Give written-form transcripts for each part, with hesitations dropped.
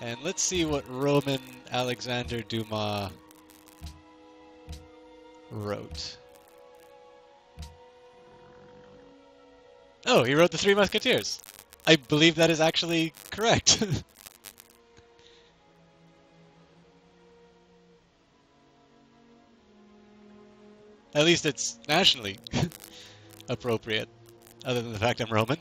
And let's see what Roman Alexander Dumas wrote. Oh, he wrote The Three Musketeers. I believe that is actually correct. At least it's nationally appropriate, other than the fact I'm Roman.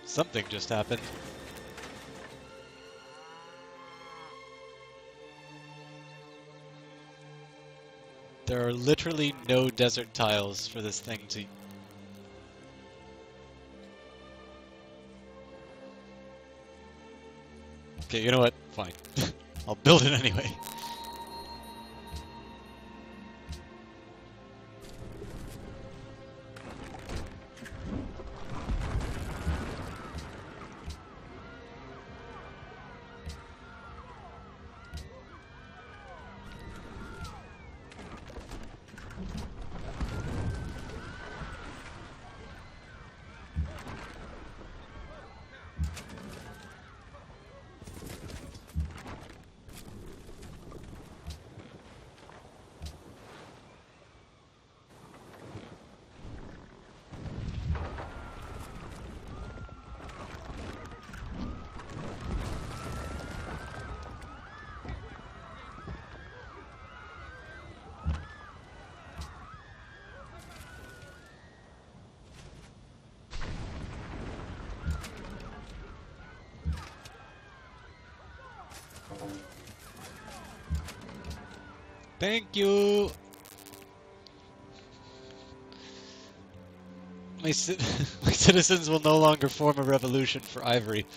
Something just happened. There are literally no desert tiles for this thing to... Okay, you know what? Fine. I'll build it anyway. Thank you! My citizens will no longer form a revolution for Ivory.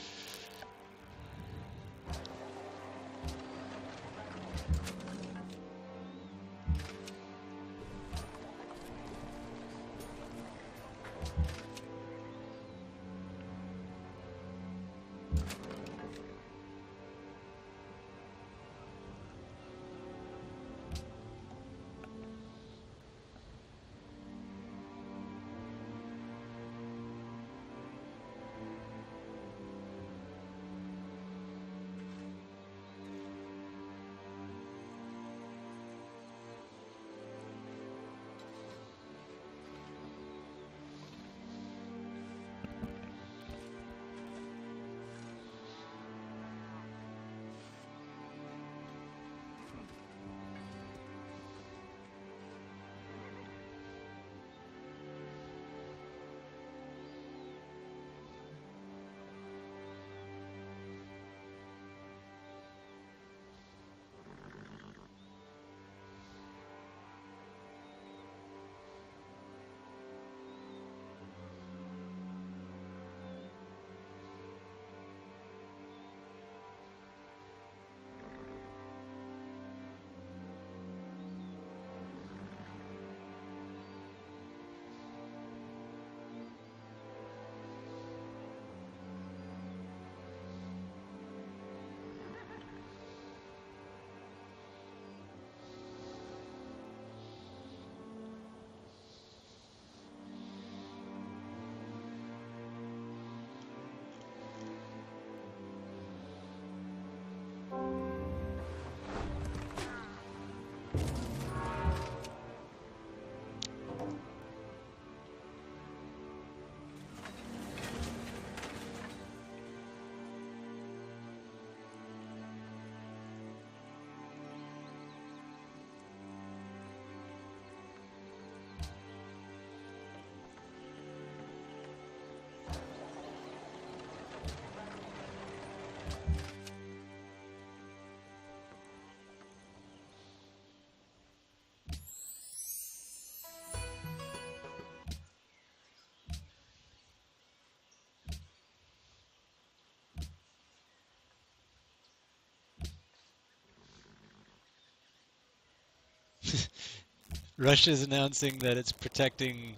Russia's announcing that it's protecting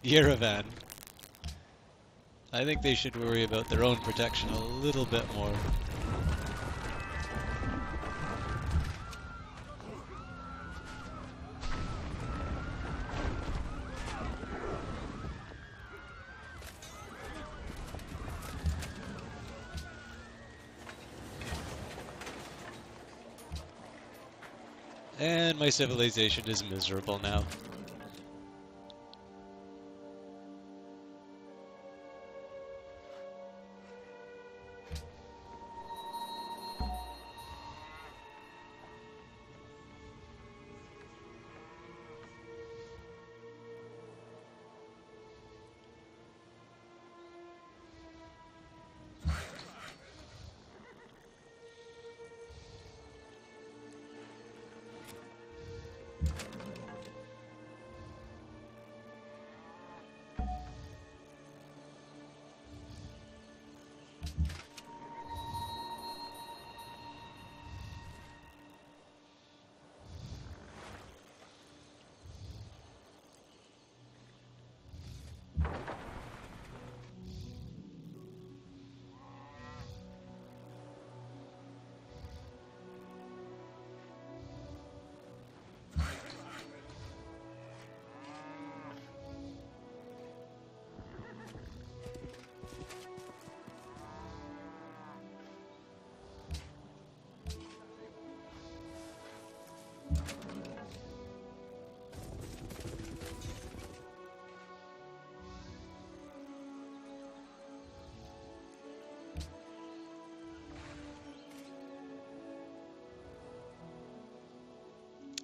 Yerevan. I think they should worry about their own protection a little bit more. And my civilization is miserable now.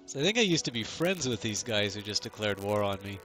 So I think I used to be friends with these guys who just declared war on me.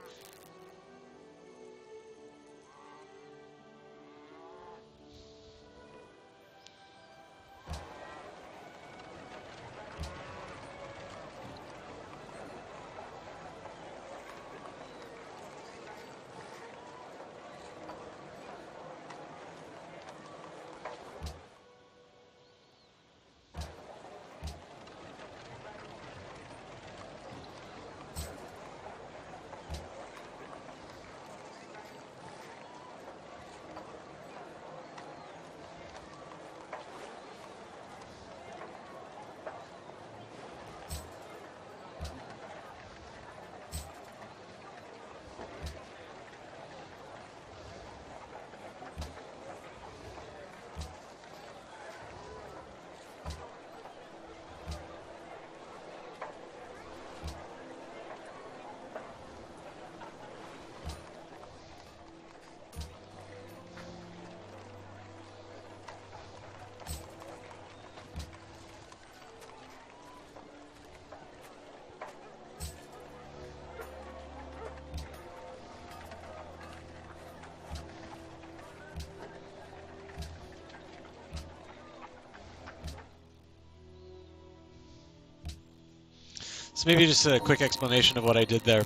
So maybe just a quick explanation of what I did there.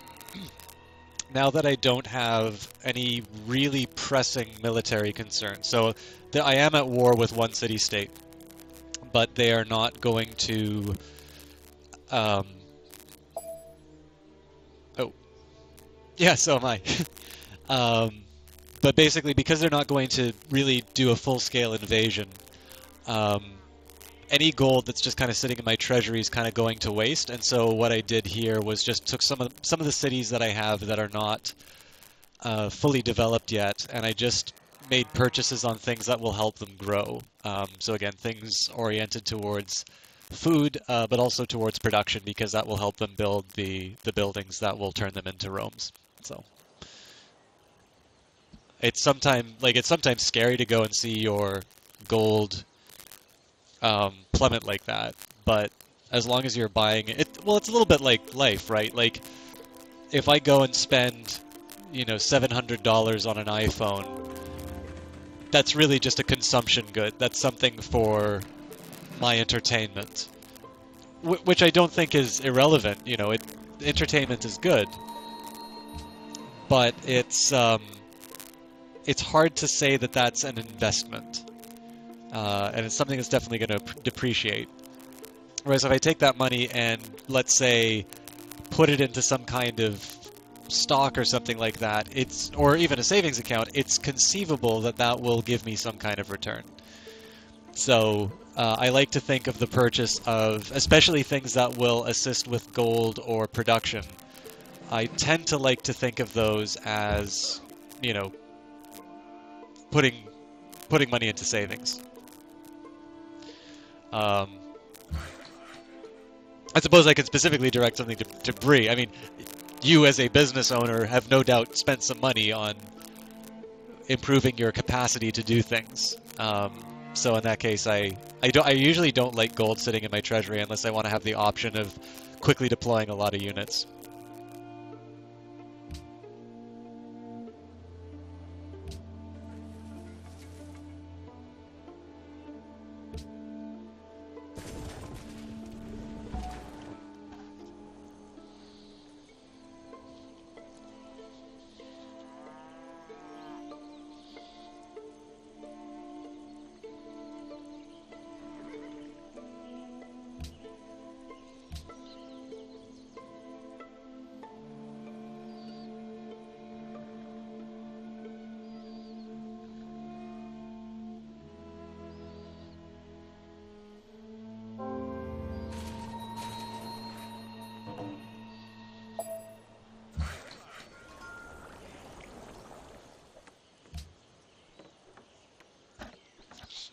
Now that I don't have any really pressing military concerns, so I am at war with one city-state, but they are not going to... oh. Yeah, so am I. But basically, because they're not going to really do a full-scale invasion, any gold that's just kind of sitting in my treasury is kind of going to waste. And so what I did here was just took some of the cities that I have that are not fully developed yet, and I just made purchases on things that will help them grow. So again, things oriented towards food, but also towards production, because that will help them build the buildings that will turn them into Romes. So it's sometimes scary to go and see your gold plummet like that, but as long as you're buying it, well, it's a little bit like life, right? Like, if I go and spend, $700 on an iPhone, that's really just a consumption good. That's something for my entertainment, which I don't think is irrelevant. Entertainment is good, but it's hard to say that that's an investment. And it's something that's definitely going to depreciate. Whereas if I take that money and, let's say, put it into some kind of stock or something like that, or even a savings account, it's conceivable that that will give me some kind of return. So I like to think of the purchase of, especially things that will assist with gold or production. I tend to like to think of those as, you know, putting money into savings. I suppose I could specifically direct something to Bree. I mean, you as a business owner have no doubt spent some money on improving your capacity to do things. So in that case, I usually don't like gold sitting in my treasury unless I want to have the option of quickly deploying a lot of units.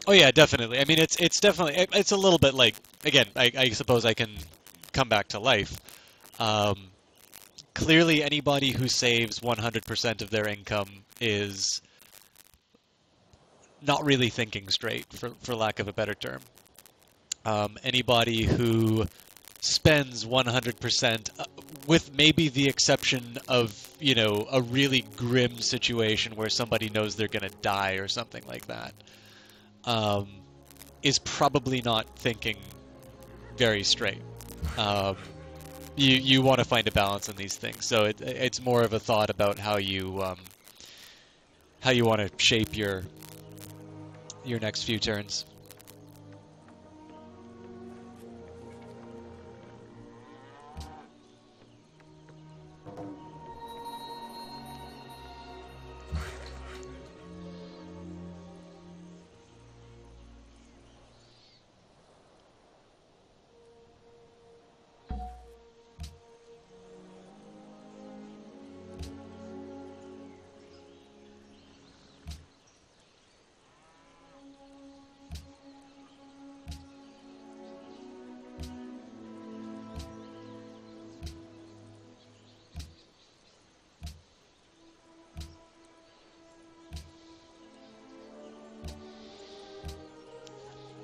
Oh yeah, definitely. I mean, it's definitely it's a little bit like, again, I suppose I can come back to life. Um, Clearly, anybody who saves 100% of their income is not really thinking straight, for lack of a better term. Anybody who spends 100%, with maybe the exception of, you know, a really grim situation where somebody knows they're going to die or something like that, is probably not thinking very straight. You want to find a balance in these things, so it's more of a thought about how you want to shape your next few turns.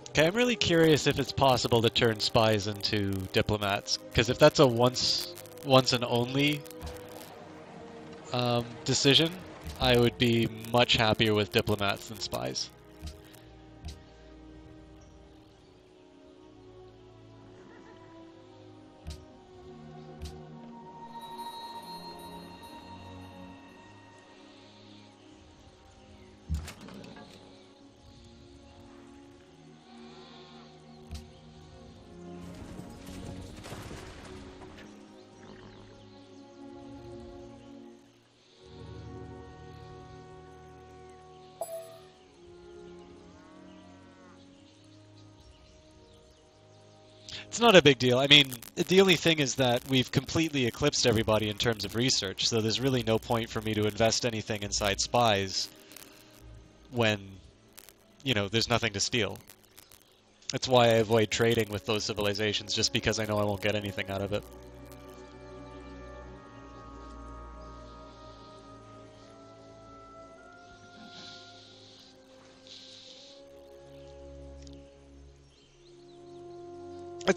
Okay, I'm really curious if it's possible to turn spies into diplomats, because if that's a once and only decision, I would be much happier with diplomats than spies. It's not a big deal. I mean, the only thing is that we've completely eclipsed everybody in terms of research, so there's really no point for me to invest anything inside spies when, you know, there's nothing to steal. That's why I avoid trading with those civilizations, just because I know I won't get anything out of it.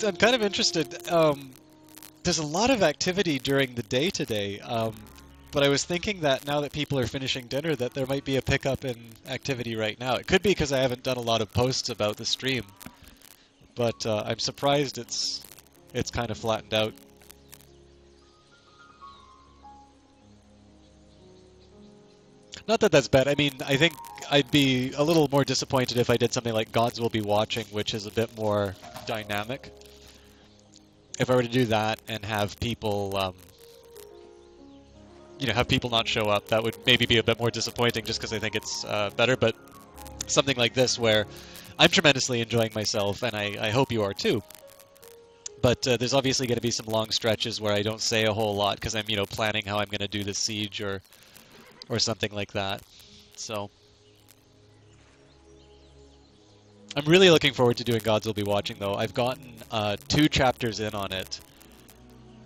I'm kind of interested. There's a lot of activity during the day today, but I was thinking that now that people are finishing dinner, that there might be a pickup in activity right now. It could be because I haven't done a lot of posts about the stream, but I'm surprised it's kind of flattened out. Not that that's bad. I mean, I think I'd be a little more disappointed if I did something like Gods Will Be Watching, which is a bit more dynamic. if I were to do that and have people, have people not show up, that would maybe be a bit more disappointing just because I think it's better. But something like this where I'm tremendously enjoying myself, and I hope you are too. But there's obviously going to be some long stretches where I don't say a whole lot because I'm, planning how I'm going to do the siege or something like that. So I'm really looking forward to doing Gods Will Be Watching, though. I've gotten 2 chapters in on it,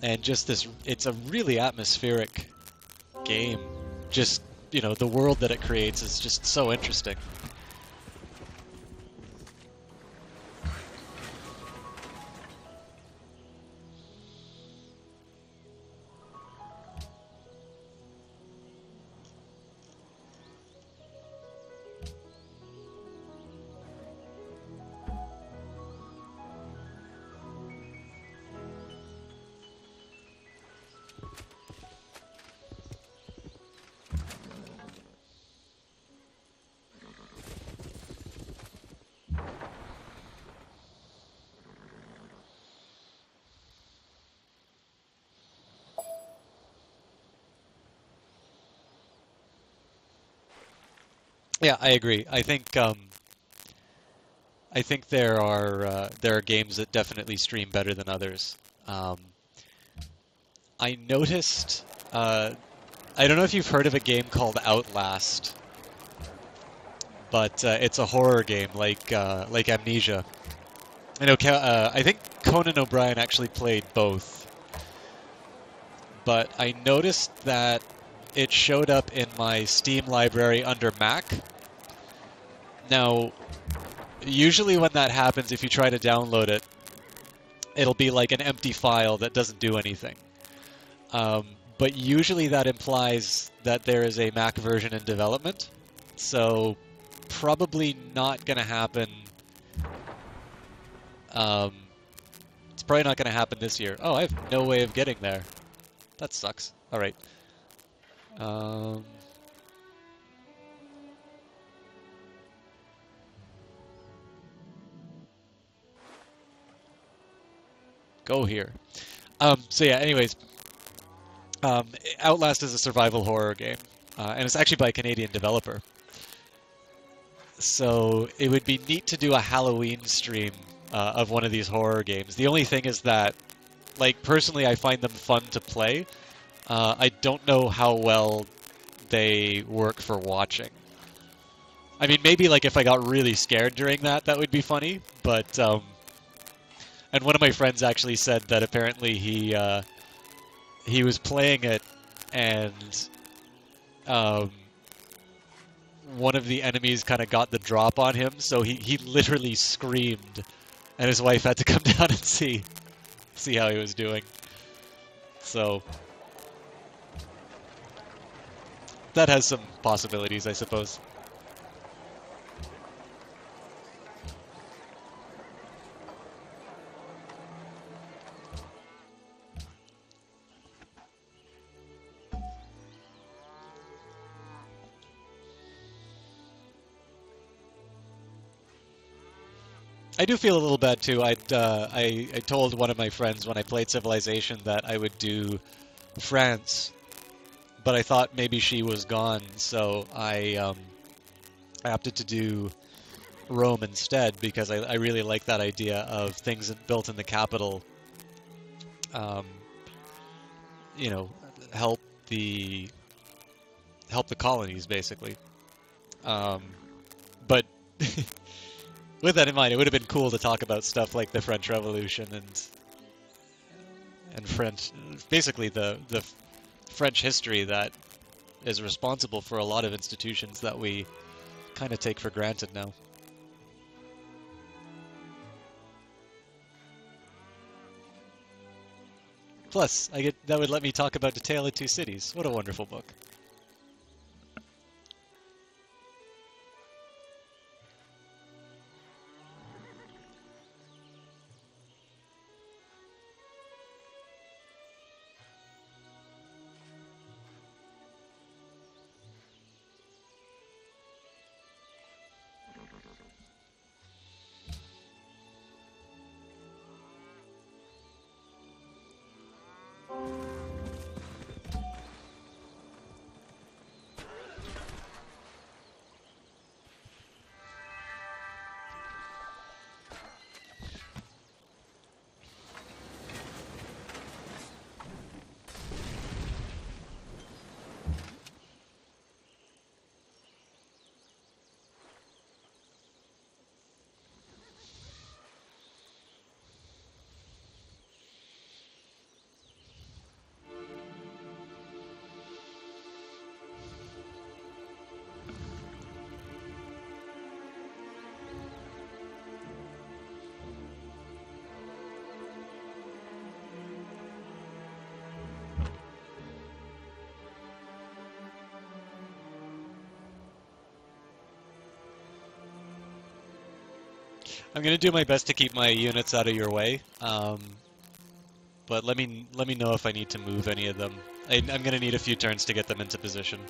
and just it's a really atmospheric game. Just, the world that it creates is just so interesting. Yeah, I agree. I think there are games that definitely stream better than others. Um, I noticed. I don't know if you've heard of a game called Outlast, but it's a horror game like Amnesia. I know. I think Conan O'Brien actually played both, but I noticed that it showed up in my Steam library under Mac. Now, usually when that happens, if you try to download it, it'll be like an empty file that doesn't do anything. Um, but usually that implies that there is a Mac version in development. So probably not going to happen. It's probably not going to happen this year. Oh, I have no way of getting there. That sucks. All right. Um, go here. So yeah, anyways, Outlast is a survival horror game, and it's actually by a Canadian developer. So it would be neat to do a Halloween stream of one of these horror games. The only thing is that, like, personally, I find them fun to play. I don't know how well they work for watching. I mean, maybe like if I got really scared during that would be funny. But and one of my friends actually said that apparently he was playing it and um, one of the enemies kind of got the drop on him, so he literally screamed, and his wife had to come down and see how he was doing. So that has some possibilities, I suppose. I do feel a little bad too. I told one of my friends when I played Civilization that I would do France, but I thought maybe she was gone, so I opted to do Rome instead because I really like that idea of things built in the capital. Um, you know, help the colonies basically. Um, but with that in mind, it would have been cool to talk about stuff like the French Revolution and French, basically the French history that is responsible for a lot of institutions that we kind of take for granted now. Plus, that would let me talk about The Tale of Two Cities. What a wonderful book. I'm gonna do my best to keep my units out of your way, but let me know if I need to move any of them. I'm gonna need a few turns to get them into position.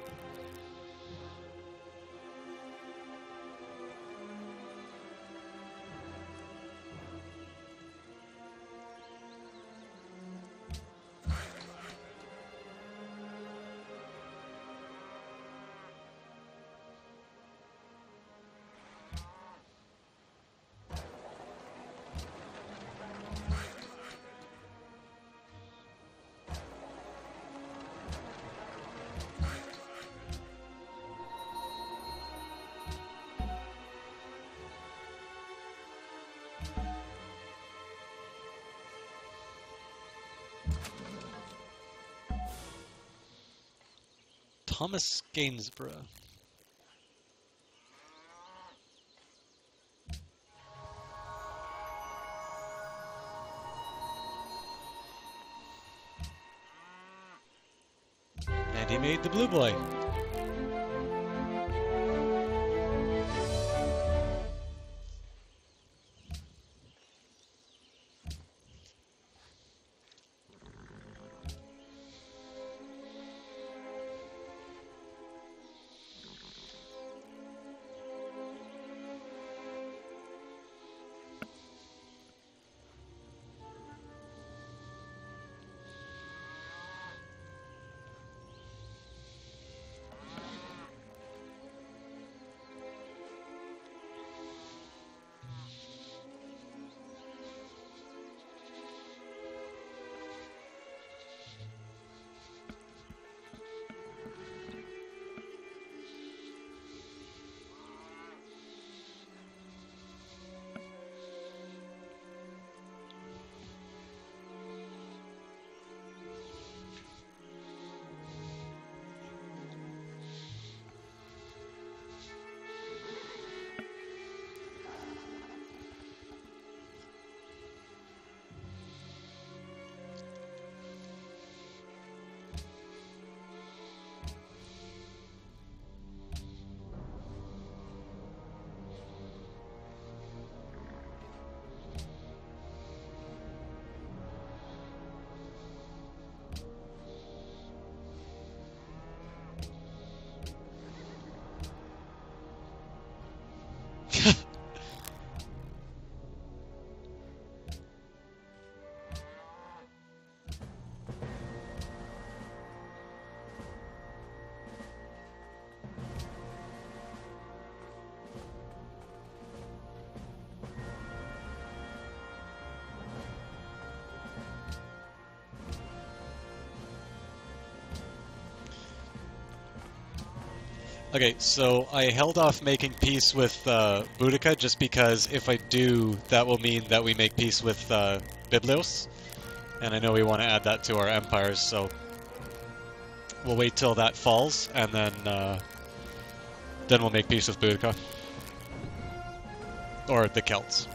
Thomas Gainsborough. And he made the blue boy. Okay, so I held off making peace with Boudica just because if I do, that will mean that we make peace with Biblios, and I know we want to add that to our empires, so we'll wait till that falls, and then we'll make peace with Boudica. Or the Celts.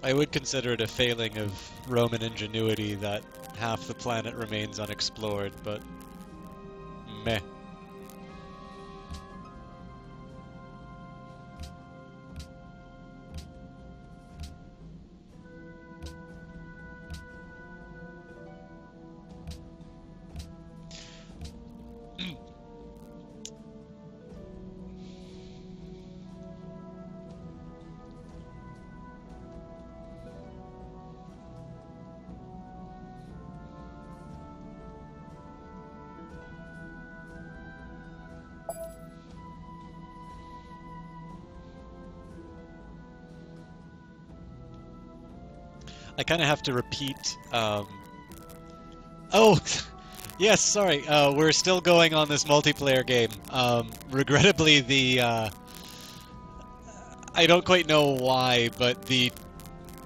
I would consider it a failing of Roman ingenuity that half the planet remains unexplored, but meh. I kind of have to repeat. Oh, yes. Sorry. We're still going on this multiplayer game. Regrettably, I don't quite know why, but the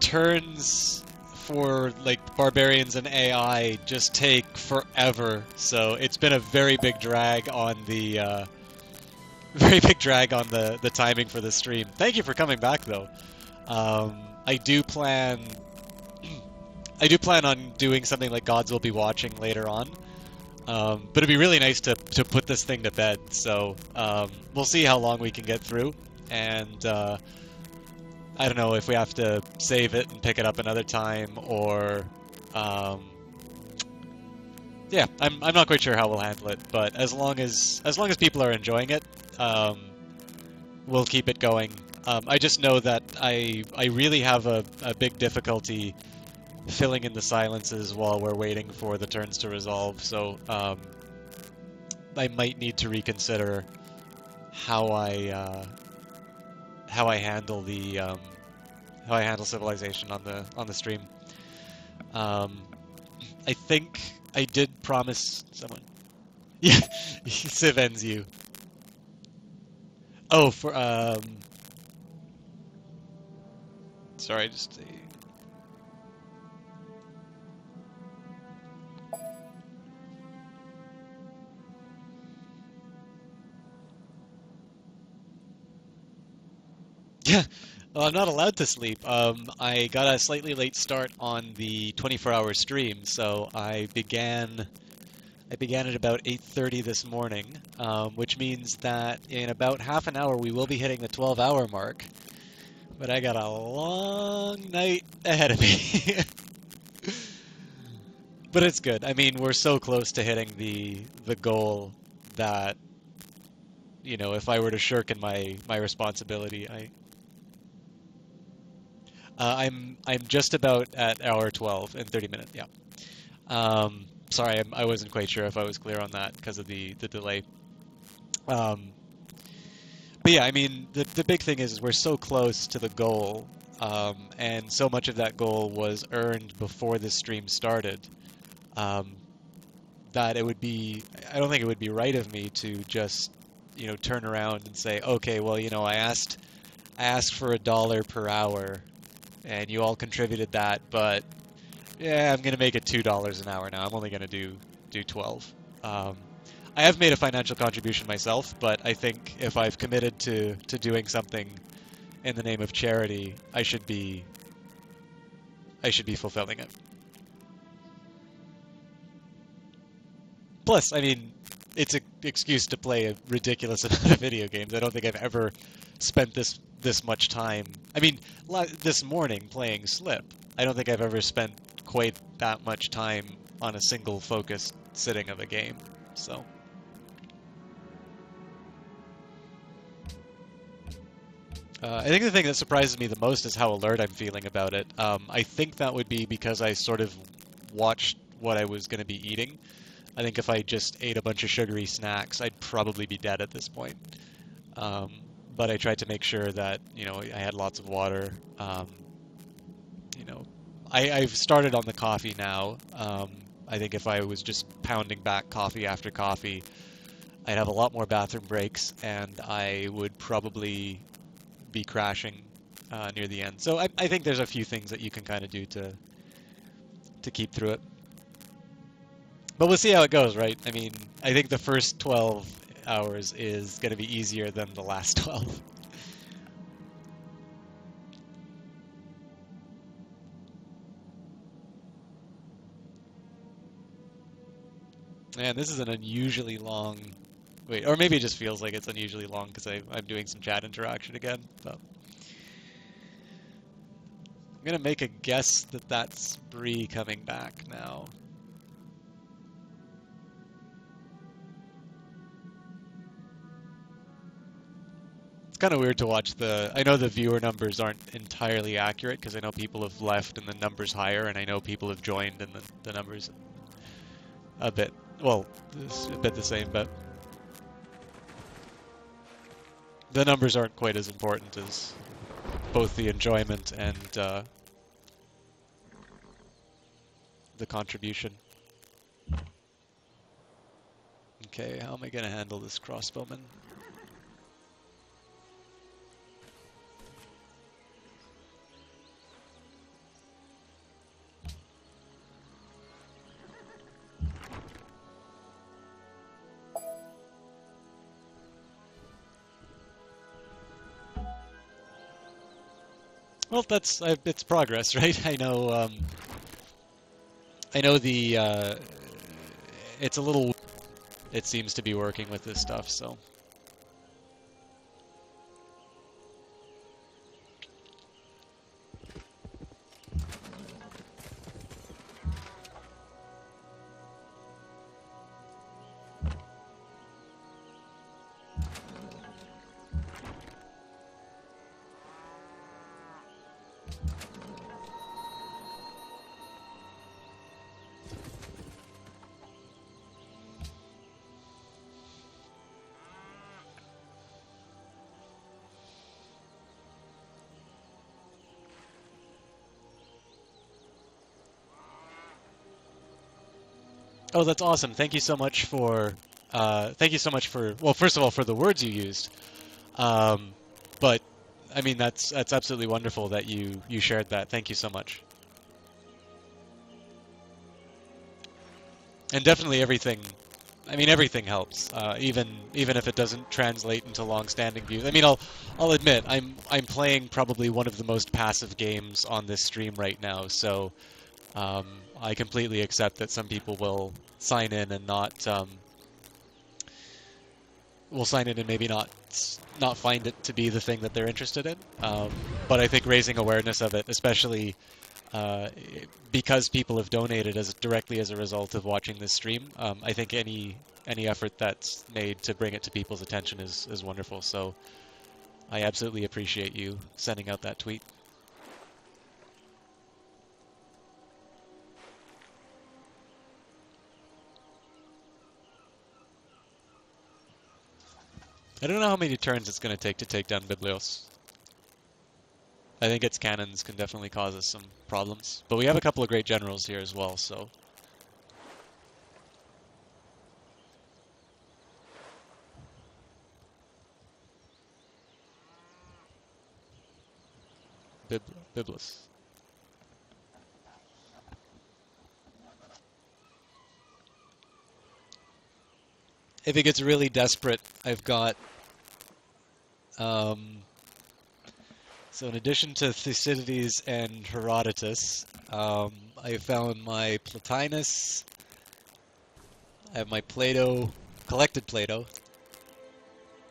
turns for like barbarians and AI just take forever. So it's been a very big drag on the very big drag on the timing for the stream. Thank you for coming back though. I do plan I do plan on doing something like Gods Will Be Watching later on. But it'd be really nice to put this thing to bed. So we'll see how long we can get through, and I don't know if we have to save it and pick it up another time, or yeah, I'm not quite sure how we'll handle it. But as long as people are enjoying it, we'll keep it going. I just know that I really have a big difficulty filling in the silences while we're waiting for the turns to resolve, so I might need to reconsider how I handle the how I handle civilization on the stream. I think I did promise someone. Yeah, Civ ends you. Oh, for sorry, just. Yeah, well, I'm not allowed to sleep. I got a slightly late start on the 24-hour stream, so I began at about 8:30 this morning, which means that in about half an hour we will be hitting the 12-hour mark. But I got a long night ahead of me. But it's good. I mean, we're so close to hitting the goal that, you know, if I were to shirk in my responsibility, I'm just about at hour 12 and 30 minutes. Yeah. Sorry, I wasn't quite sure if I was clear on that because of the delay. But yeah, I mean, the big thing is we're so close to the goal, and so much of that goal was earned before this stream started, that it would be, I don't think it would be right of me to just, you know, turn around and say, okay, well, you know, I asked for $1 per hour, and you all contributed that, but yeah, I'm gonna make it $2 an hour now. I'm only gonna do 12. I have made a financial contribution myself, but I think if I've committed to doing something in the name of charity, I should be fulfilling it. Plus, I mean, it's an excuse to play a ridiculous amount of video games. I don't think I've ever spent this much time. I mean, this morning playing Slip, I don't think I've ever spent quite that much time on a single focused sitting of a game. So. I think the thing that surprises me the most is how alert I'm feeling about it. I think that would be because I sort of watched what I was going to be eating. I think if I just ate a bunch of sugary snacks, I'd probably be dead at this point. But I tried to make sure that, you know, I had lots of water. You know, I've started on the coffee now. I think if I was just pounding back coffee after coffee, I'd have a lot more bathroom breaks, and I would probably be crashing near the end. So I think there's a few things that you can kind of do to keep through it. But we'll see how it goes, right? I mean, I think the first 12 hours is going to be easier than the last 12. Man, this is an unusually long... Wait, or maybe it just feels like it's unusually long because I'm doing some chat interaction again. But I'm gonna make a guess that that's Bree coming back now. It's kind of weird to watch the... I know the viewer numbers aren't entirely accurate because I know people have left and the number's higher, and I know people have joined and the number's a bit... Well, it's a bit the same, but... The numbers aren't quite as important as both the enjoyment and the contribution. Okay, how am I going to handle this crossbowman? Well, it's progress, right? I know the it's a little, it seems to be working with this stuff, so. Oh, that's awesome. Thank you so much for, well, first of all, for the words you used. But, I mean, that's absolutely wonderful that you shared that. Thank you so much. And definitely everything, I mean, everything helps, even if it doesn't translate into long-standing views. I mean, I'll admit, I'm playing probably one of the most passive games on this stream right now, so I completely accept that some people will sign in and maybe not find it to be the thing that they're interested in. But I think raising awareness of it, especially because people have donated directly as a result of watching this stream, I think any effort that's made to bring it to people's attention is wonderful. So I absolutely appreciate you sending out that tweet. I don't know how many turns it's going to take down Biblios. I think its cannons can definitely cause us some problems. But we have a couple of great generals here as well, so... Biblos. If it gets really desperate, I've got... So in addition to Thucydides and Herodotus, I found my Plotinus, I have my Plato, collected Plato,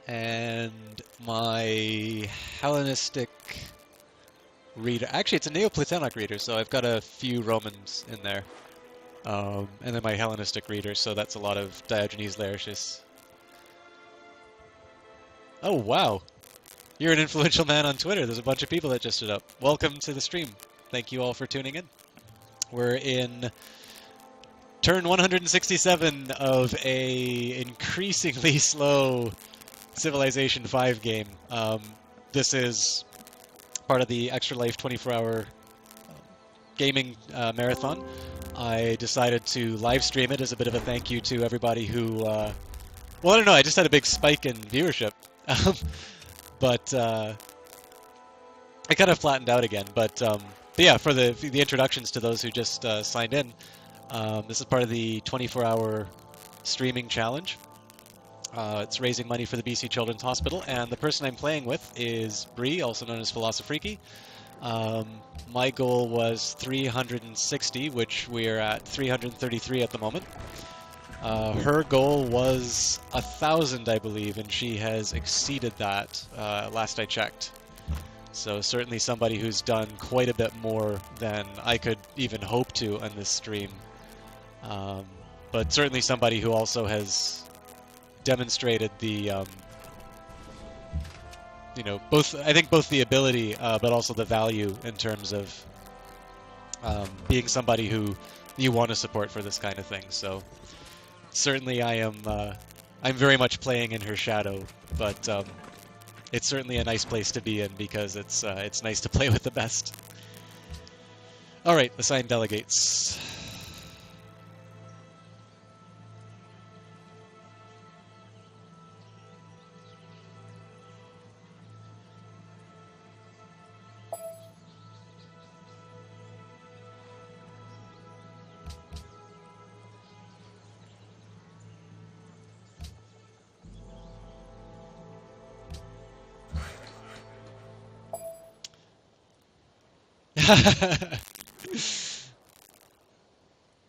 and my Hellenistic reader. Actually, it's a Neoplatonic reader, so I've got a few Romans in there. And then my Hellenistic reader, so that's a lot of Diogenes Laertius. Oh, wow. You're an influential man on Twitter. There's a bunch of people that just stood up. Welcome to the stream. Thank you all for tuning in. We're in turn 167 of a increasingly slow Civilization 5 game. This is part of the Extra Life 24-hour gaming marathon. I decided to live stream it as a bit of a thank you to everybody who... well, I don't know. I just had a big spike in viewership. But it kind of flattened out again. But yeah, for the introductions to those who just signed in, this is part of the 24-hour streaming challenge. It's raising money for the BC Children's Hospital, and the person I'm playing with is Bree, also known as Philosophriki. My goal was 360, which we're at 333 at the moment. Her goal was 1,000, I believe, and she has exceeded that last I checked. So certainly somebody who's done quite a bit more than I could even hope to on this stream. But certainly somebody who also has demonstrated the, I think both the ability, but also the value in terms of being somebody who you want to support for this kind of thing. So certainly I'm very much playing in her shadow, but it's certainly a nice place to be in because it's nice to play with the best. All right, assign delegates.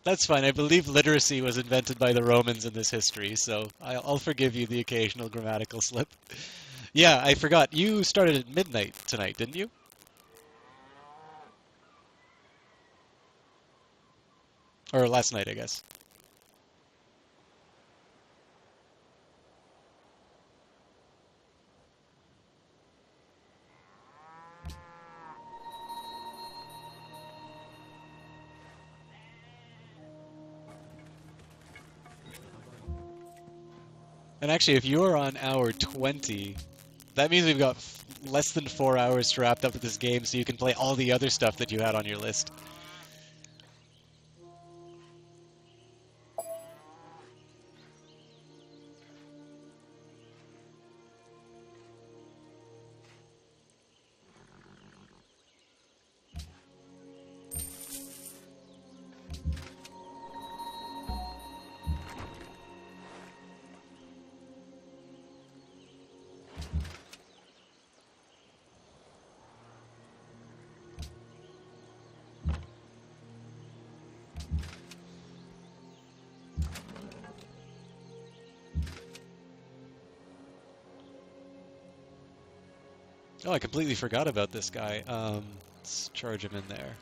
That's fine. I believe literacy was invented by the Romans in this history, so I'll forgive you the occasional grammatical slip. Yeah, I forgot. You started at midnight tonight, didn't you? Or last night, I guess. And actually, if you're on hour 20, that means we've got less than 4 hours to wrap up with this game so you can play all the other stuff that you had on your list. Oh, I completely forgot about this guy. Let's charge him in there.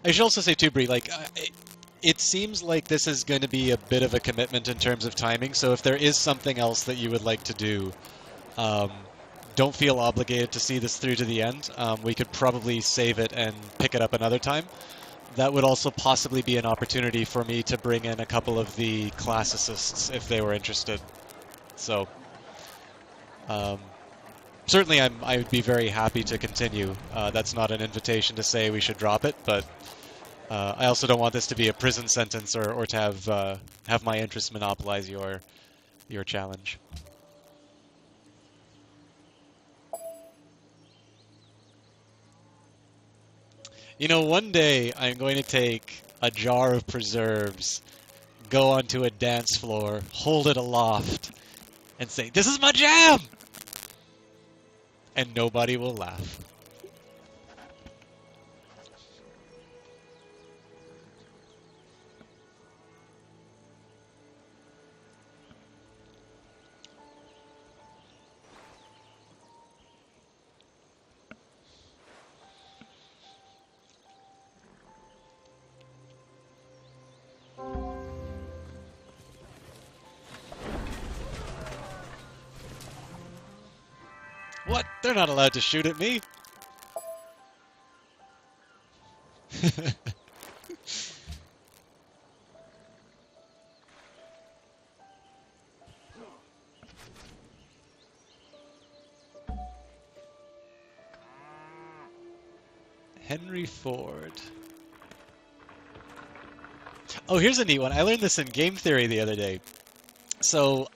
I should also say too, Bree, like, it seems like this is going to be a bit of a commitment in terms of timing, so if there is something else that you would like to do, don't feel obligated to see this through to the end. We could probably save it and pick it up another time. That would also possibly be an opportunity for me to bring in a couple of the class assists if they were interested. So, certainly I would be very happy to continue. That's not an invitation to say we should drop it, but I also don't want this to be a prison sentence or to have my interest monopolize your challenge. You know, one day I'm going to take a jar of preserves, go onto a dance floor, hold it aloft, and say, "This is my jam!" And nobody will laugh. What? They're not allowed to shoot at me. Henry Ford. Oh, here's a neat one. I learned this in game theory the other day. So,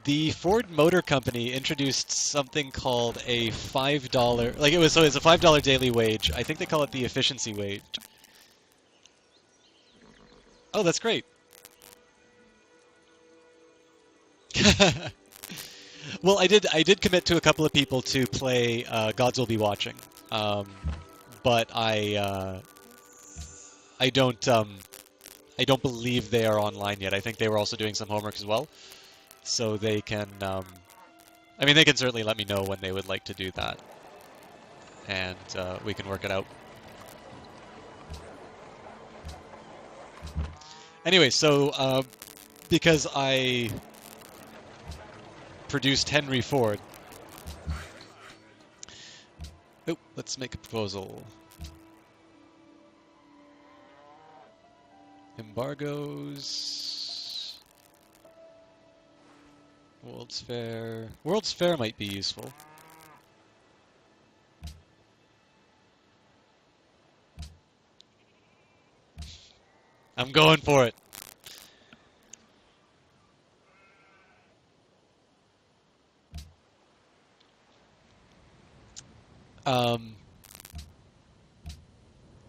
the Ford Motor Company introduced something called a $5, it's a $5 daily wage. I think they call it the efficiency wage. Oh, that's great. Well, I did commit to a couple of people to play Gods Will Be Watching, um, but I don't believe they are online yet. I think they were also doing some homework as well, so they can. I mean, they can certainly let me know when they would like to do that, and we can work it out. Anyway, so because I produced Henry Ford, oh, let's make a proposal. Embargoes. World's Fair. World's Fair might be useful. I'm going for it.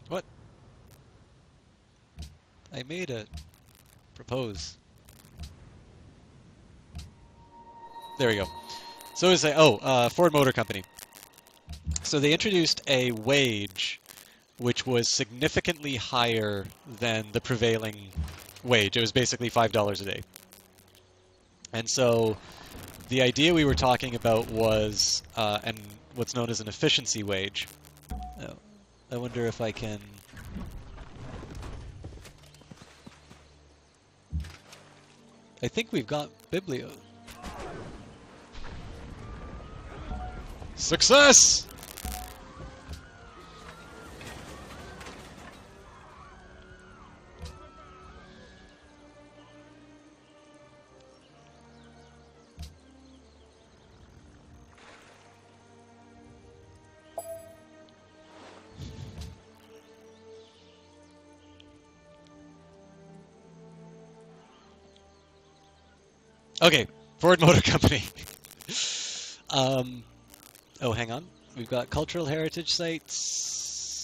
What? I made a propose. There we go. So is Ford Motor Company. So they introduced a wage which was significantly higher than the prevailing wage. It was basically $5 a day. And so the idea we were talking about was and what's known as an efficiency wage. Oh, I wonder if I can... I think we've got Biblio. Success! Okay, Ford Motor Company. Oh, hang on. We've got cultural heritage sites,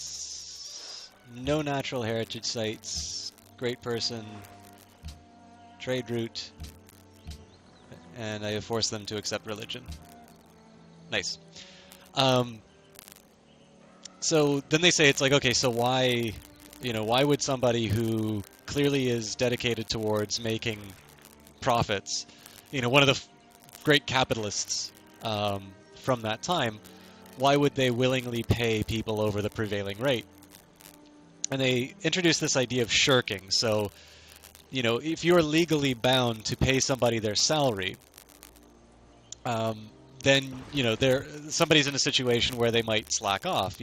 no natural heritage sites, great person, trade route, and I have forced them to accept religion. Nice. So then they say it's like, okay, so why, why would somebody who clearly is dedicated towards making profits, one of the great capitalists from that time, why would they willingly pay people over the prevailing rate? And they introduced this idea of shirking. So, if you're legally bound to pay somebody their salary, then, somebody's in a situation where they might slack off.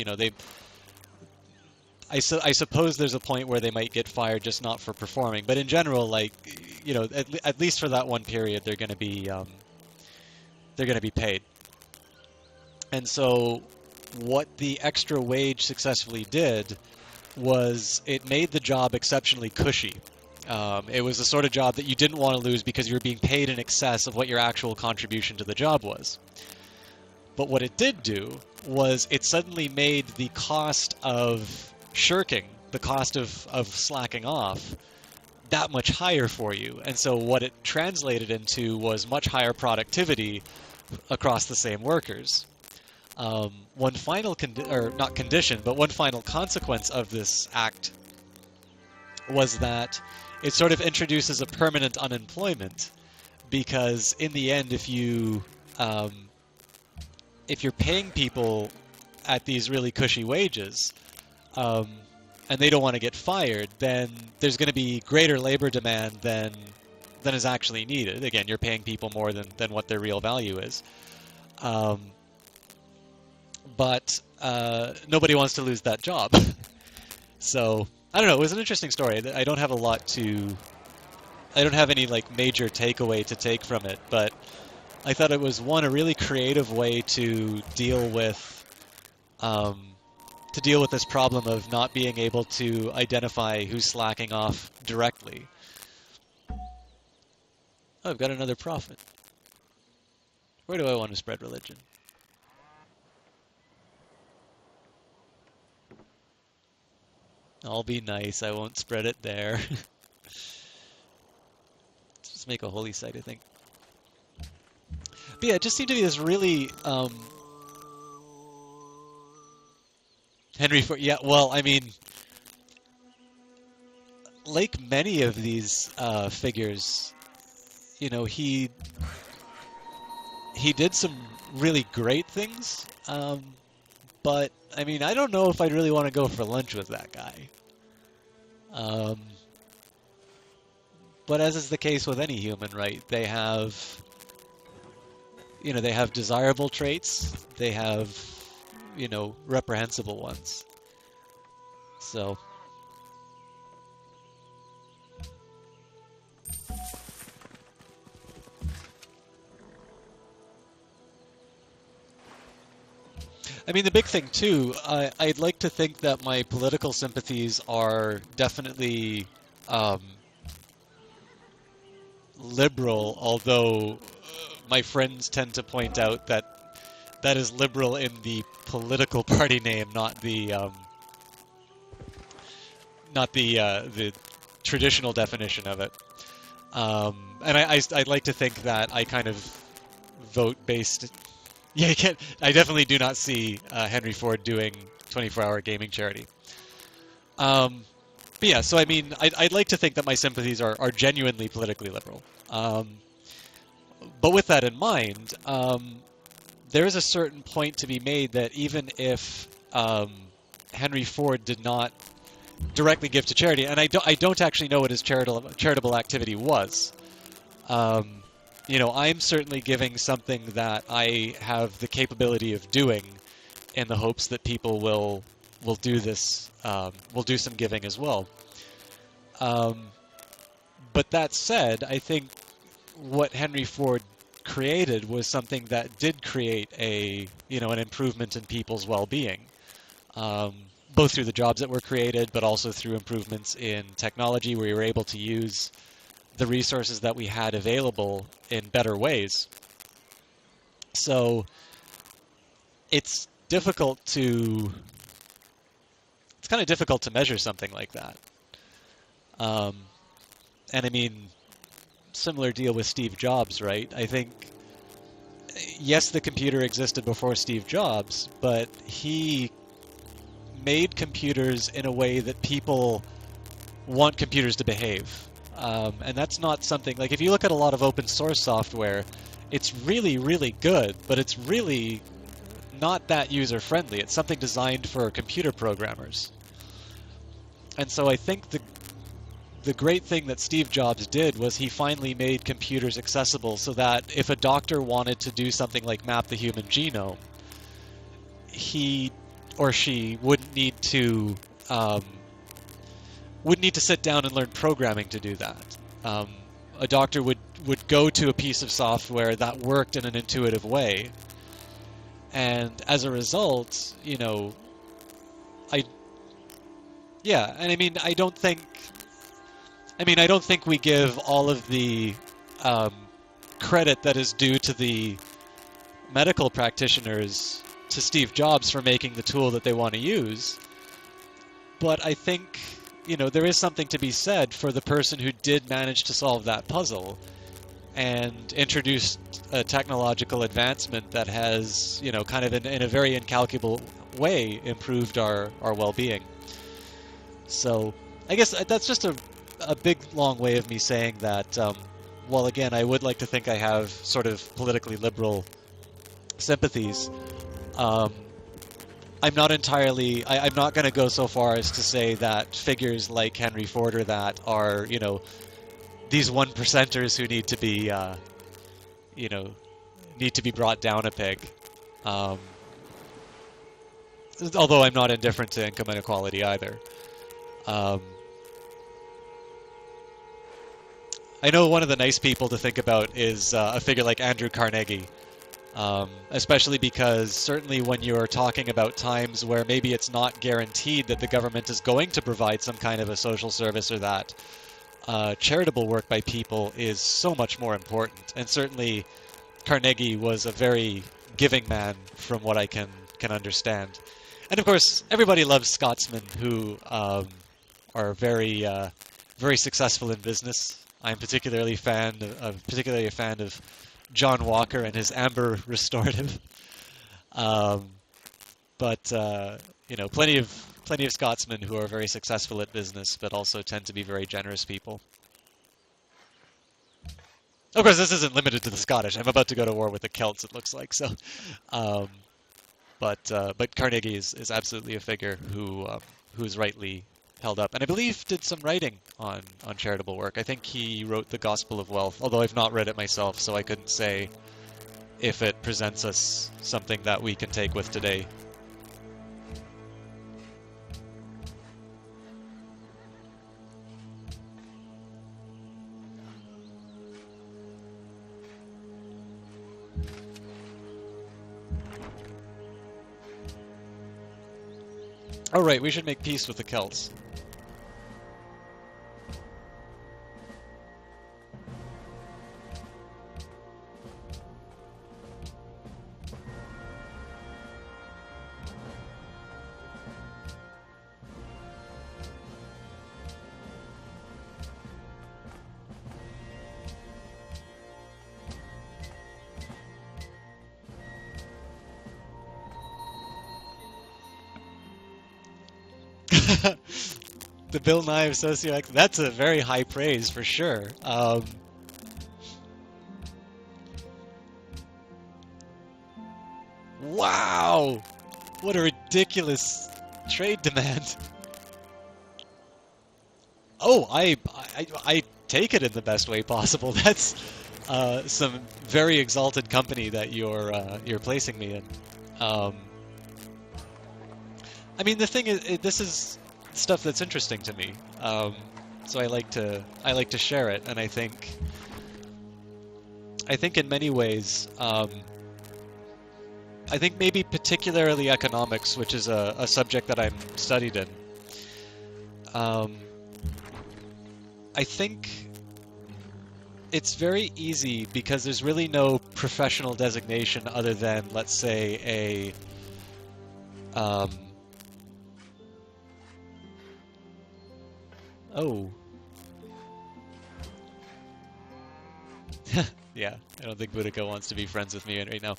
I suppose there's a point where they might get fired just not for performing, but in general, like, at least for that one period, they're going to be paid. And so what the extra wage successfully did was it made the job exceptionally cushy. It was the sort of job that you didn't want to lose because you were being paid in excess of what your actual contribution to the job was. But what it did do was it suddenly made the cost of shirking, the cost of slacking off, that much higher for you. And so what it translated into was much higher productivity across the same workers. One final one final consequence of this act was that it sort of introduces a permanent unemployment, because in the end, if you're paying people at these really cushy wages, and they don't want to get fired, then there's going to be greater labor demand than is actually needed. Again, you're paying people more than what their real value is. But nobody wants to lose that job. So, I don't know, it was an interesting story. I don't have any like major takeaway to take from it, but I thought it was a really creative way to deal with this problem of not being able to identify who's slacking off directly. Oh, I've got another prophet. Where do I want to spread religion? I'll be nice, I won't spread it there. Let's just make a holy site, I think. But yeah, it just seemed to be this really Henry Ford. Yeah, well, I mean, like many of these figures, you know, he did some really great things. But I mean, I don't know if I'd really want to go for lunch with that guy. Um, but as is the case with any human, right? They have, you know, they have desirable traits. They have, you know, reprehensible ones. So. I mean, the big thing too, I'd like to think that my political sympathies are definitely liberal, although my friends tend to point out that that is liberal in the political party name, not the traditional definition of it. And I'd like to think that I kind of vote based. Yeah, you can't. I definitely do not see Henry Ford doing 24-hour gaming charity. But yeah, so I mean, I'd like to think that my sympathies are genuinely politically liberal. But with that in mind, there is a certain point to be made that even if Henry Ford did not directly give to charity, and I don't actually know what his charitable activity was. You know, I'm certainly giving something that I have the capability of doing, in the hopes that people will do this, will do some giving as well. But that said, I think what Henry Ford created was something that did create an improvement in people's well-being, both through the jobs that were created, but also through improvements in technology, where we were able to use the resources that we had available in better ways. So it's kind of difficult to measure something like that. And I mean, similar deal with Steve Jobs, right? I think, yes, the computer existed before Steve Jobs, but he made computers in a way that people want computers to behave. And that's not something, like if you look at a lot of open source software, it's really, really good, but it's really not that user-friendly. It's something designed for computer programmers. And so I think the great thing that Steve Jobs did was he finally made computers accessible so that if a doctor wanted to do something like map the human genome, he or she wouldn't need to sit down and learn programming to do that. A doctor would go to a piece of software that worked in an intuitive way, and as a result, you know, I don't think we give all of the credit that is due to the medical practitioners to Steve Jobs for making the tool that they want to use. But I think, you know, there is something to be said for the person who did manage to solve that puzzle and introduced a technological advancement that has, you know, kind of in a very incalculable way improved our well-being. So I guess that's just a big, long way of me saying that, well, again, I would like to think I have sort of politically liberal sympathies. I'm not entirely, I'm not going to go so far as to say that figures like Henry Ford or that are, you know, these 1%ers who need to be, need to be brought down a peg. Although I'm not indifferent to income inequality either. I know one of the nice people to think about is a figure like Andrew Carnegie. Especially because certainly when you're talking about times where maybe it's not guaranteed that the government is going to provide some kind of a social service or that, charitable work by people is so much more important. And certainly Carnegie was a very giving man from what I can understand. And of course, everybody loves Scotsmen who are very, very successful in business. I'm particularly a fan of John Walker and his amber restorative. Um, but plenty of Scotsmen who are very successful at business, but also tend to be very generous people. Of course, this isn't limited to the Scottish. I'm about to go to war with the Celts, it looks like. So, um, but Carnegie is absolutely a figure who's rightly held up, and I believe did some writing on charitable work. I think he wrote the Gospel of Wealth, although I've not read it myself, so I couldn't say if it presents us something that we can take with today. Oh right, we should make peace with the Celts. The Bill Nye of socioeconomics, that's a very high praise for sure. Wow! What a ridiculous trade demand. Oh, I take it in the best way possible. That's some very exalted company that you're placing me in. I mean, the thing is, this is stuff that's interesting to me, so I like to share it, and I think in many ways, I think maybe particularly economics, which is a subject that I'm studied in. I think it's very easy because there's really no professional designation other than, let's say, oh. Yeah, I don't think Boudica wants to be friends with me right now.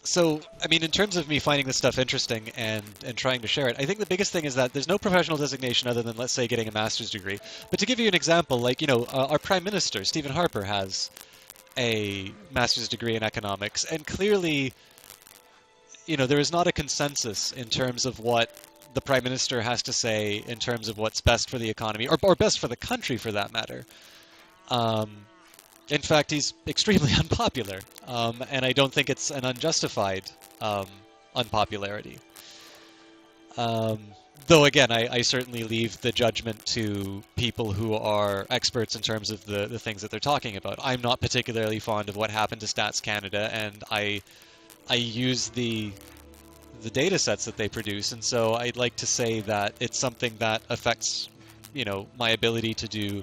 So, I mean, in terms of me finding this stuff interesting and trying to share it, I think the biggest thing is that there's no professional designation other than, let's say, getting a master's degree. But to give you an example, like, our Prime Minister, Stephen Harper, has a master's degree in economics, and clearly, there is not a consensus in terms of what the Prime Minister has to say in terms of what's best for the economy, or best for the country for that matter. In fact, he's extremely unpopular, and I don't think it's an unjustified unpopularity. Though again, I certainly leave the judgment to people who are experts in terms of the things that they're talking about. I'm not particularly fond of what happened to Stats Canada, and I use the data sets that they produce, and so I'd like to say that it's something that affects, my ability to do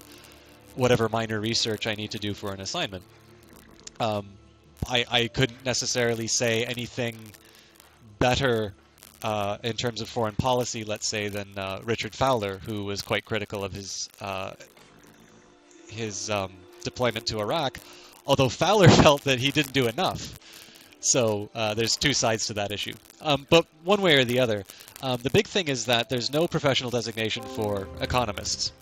whatever minor research I need to do for an assignment. I couldn't necessarily say anything better in terms of foreign policy, let's say, than Richard Fowler, who was quite critical of his deployment to Iraq, although Fowler felt that he didn't do enough. So there's two sides to that issue. But one way or the other, the big thing is that there's no professional designation for economists.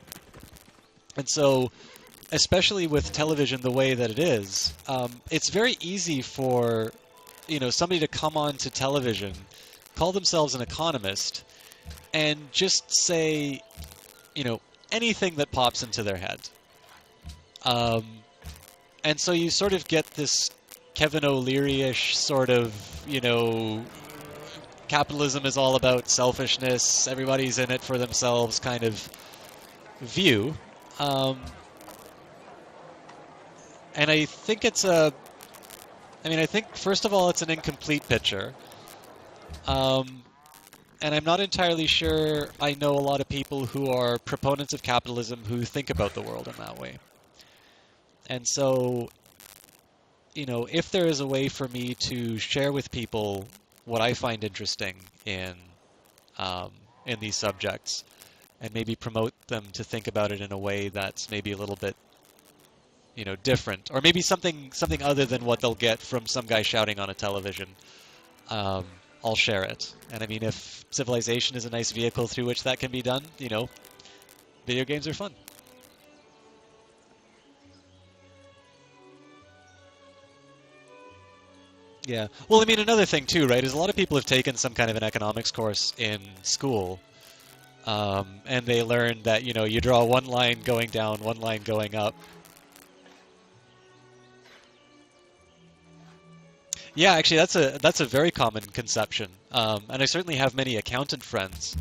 And so, especially with television the way that it is, it's very easy for, somebody to come on to television, call themselves an economist, and just say, anything that pops into their head. And so you sort of get this Kevin O'Leary-ish sort of, capitalism is all about selfishness, everybody's in it for themselves kind of view. And I think I think, first of all, it's an incomplete picture. And I'm not entirely sure I know a lot of people who are proponents of capitalism who think about the world in that way. And so, if there is a way for me to share with people what I find interesting in these subjects, and maybe promote them to think about it in a way that's maybe a little bit, different, or maybe something other than what they'll get from some guy shouting on a television. Um, I'll share it. And I mean, if Civilization is a nice vehicle through which that can be done, video games are fun. Yeah. Well, I mean, another thing too, right, is a lot of people have taken some kind of an economics course in school, and they learn that, you draw one line going down, one line going up. Yeah, actually, that's a very common conception, and I certainly have many accountant friends.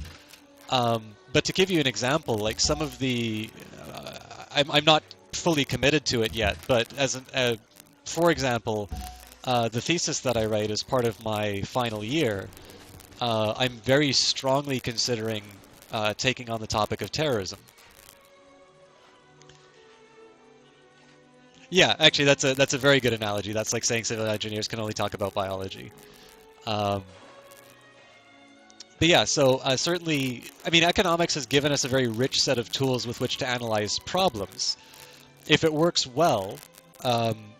But to give you an example, like some of I'm not fully committed to it yet, but for example, the thesis that I write as part of my final year, I'm very strongly considering taking on the topic of terrorism. Yeah, actually, that's a very good analogy. That's like saying civil engineers can only talk about biology. Um, but yeah, so certainly, I mean, economics has given us a very rich set of tools with which to analyze problems. If it works well,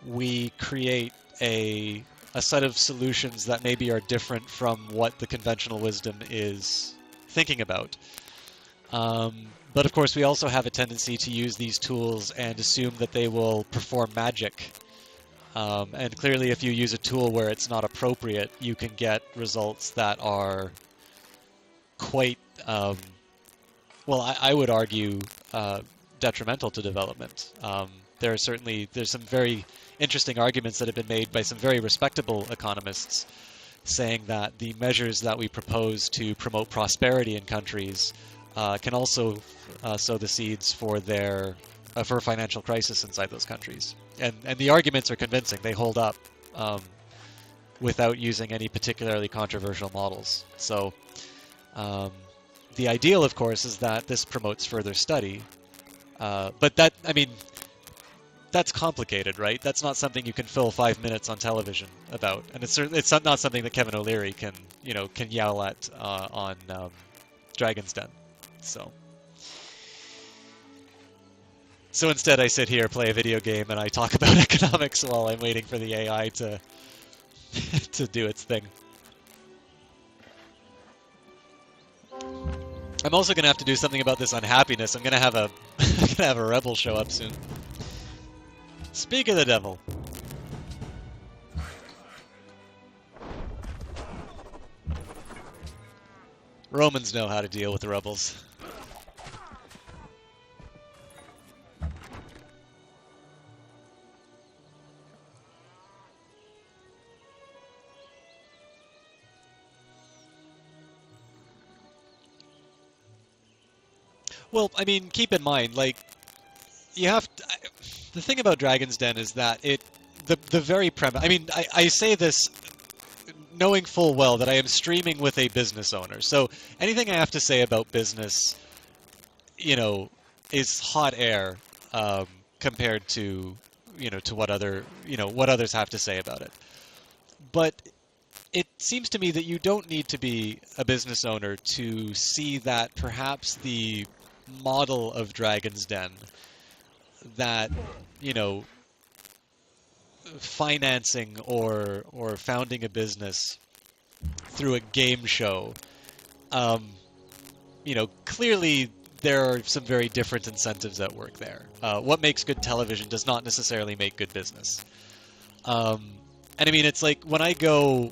we create a set of solutions that maybe are different from what the conventional wisdom is thinking about. But of course, we also have a tendency to use these tools and assume that they will perform magic. And clearly, if you use a tool where it's not appropriate, you can get results that are quite, well, I would argue, detrimental to development. There's some very interesting arguments that have been made by some very respectable economists saying that the measures that we propose to promote prosperity in countries can also sow the seeds for for a financial crisis inside those countries. And the arguments are convincing. They hold up without using any particularly controversial models. So the ideal, of course, is that this promotes further study. But that's complicated, right? That's not something you can fill 5 minutes on television about, and it's not something that Kevin O'Leary can yell at on Dragon's Den. So instead, I sit here, play a video game, and I talk about economics while I'm waiting for the AI to to do its thing. I'm also gonna have to do something about this unhappiness. I'm gonna have a I'm gonna have a rebel show up soon. Speak of the devil. Romans know how to deal with the rebels. Well, I mean, keep in mind, like, you have to, the thing about Dragon's Den is that the very premise. I mean, I say this knowing full well that I am streaming with a business owner. So anything I have to say about business, is hot air compared to to what others have to say about it. But it seems to me that you don't need to be a business owner to see that perhaps the model of Dragon's Den, that financing or founding a business through a game show, clearly there are some very different incentives at work there. What makes good television does not necessarily make good business. And I mean, it's like when I go,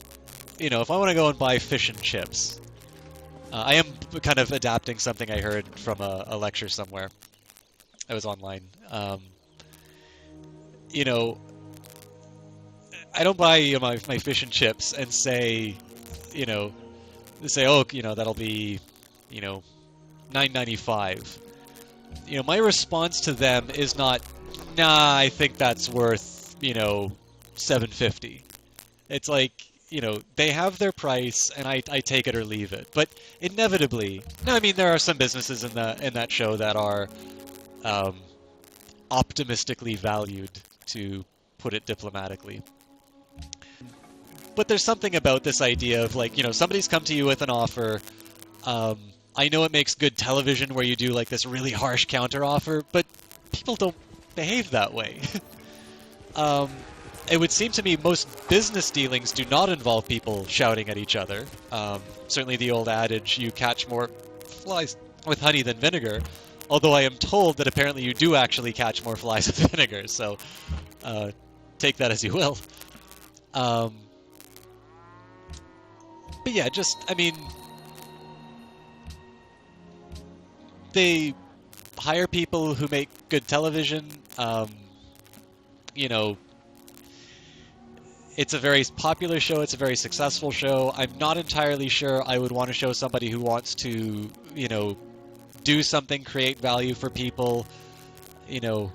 if I want to go and buy fish and chips, I am kind of adapting something I heard from a lecture somewhere. I was online. I don't buy my fish and chips and say, oh, that'll be, $9.95. My response to them is not, nah, I think that's worth, $7.50. It's like, they have their price, and I take it or leave it. But inevitably, no, I mean, there are some businesses in that show that are optimistically valued, to put it diplomatically. But there's something about this idea of, like, somebody's come to you with an offer, I know it makes good television where you do like this really harsh counteroffer, but people don't behave that way. um, it would seem to me most business dealings do not involve people shouting at each other. Certainly the old adage, you catch more flies with honey than vinegar, although I am told that apparently you do actually catch more flies with vinegar, so take that as you will. But yeah, just, I mean, they hire people who make good television. You know, it's a very popular show. It's a very successful show. I'm not entirely sure I would want to show somebody who wants to, you know, do something, create value for people, you know,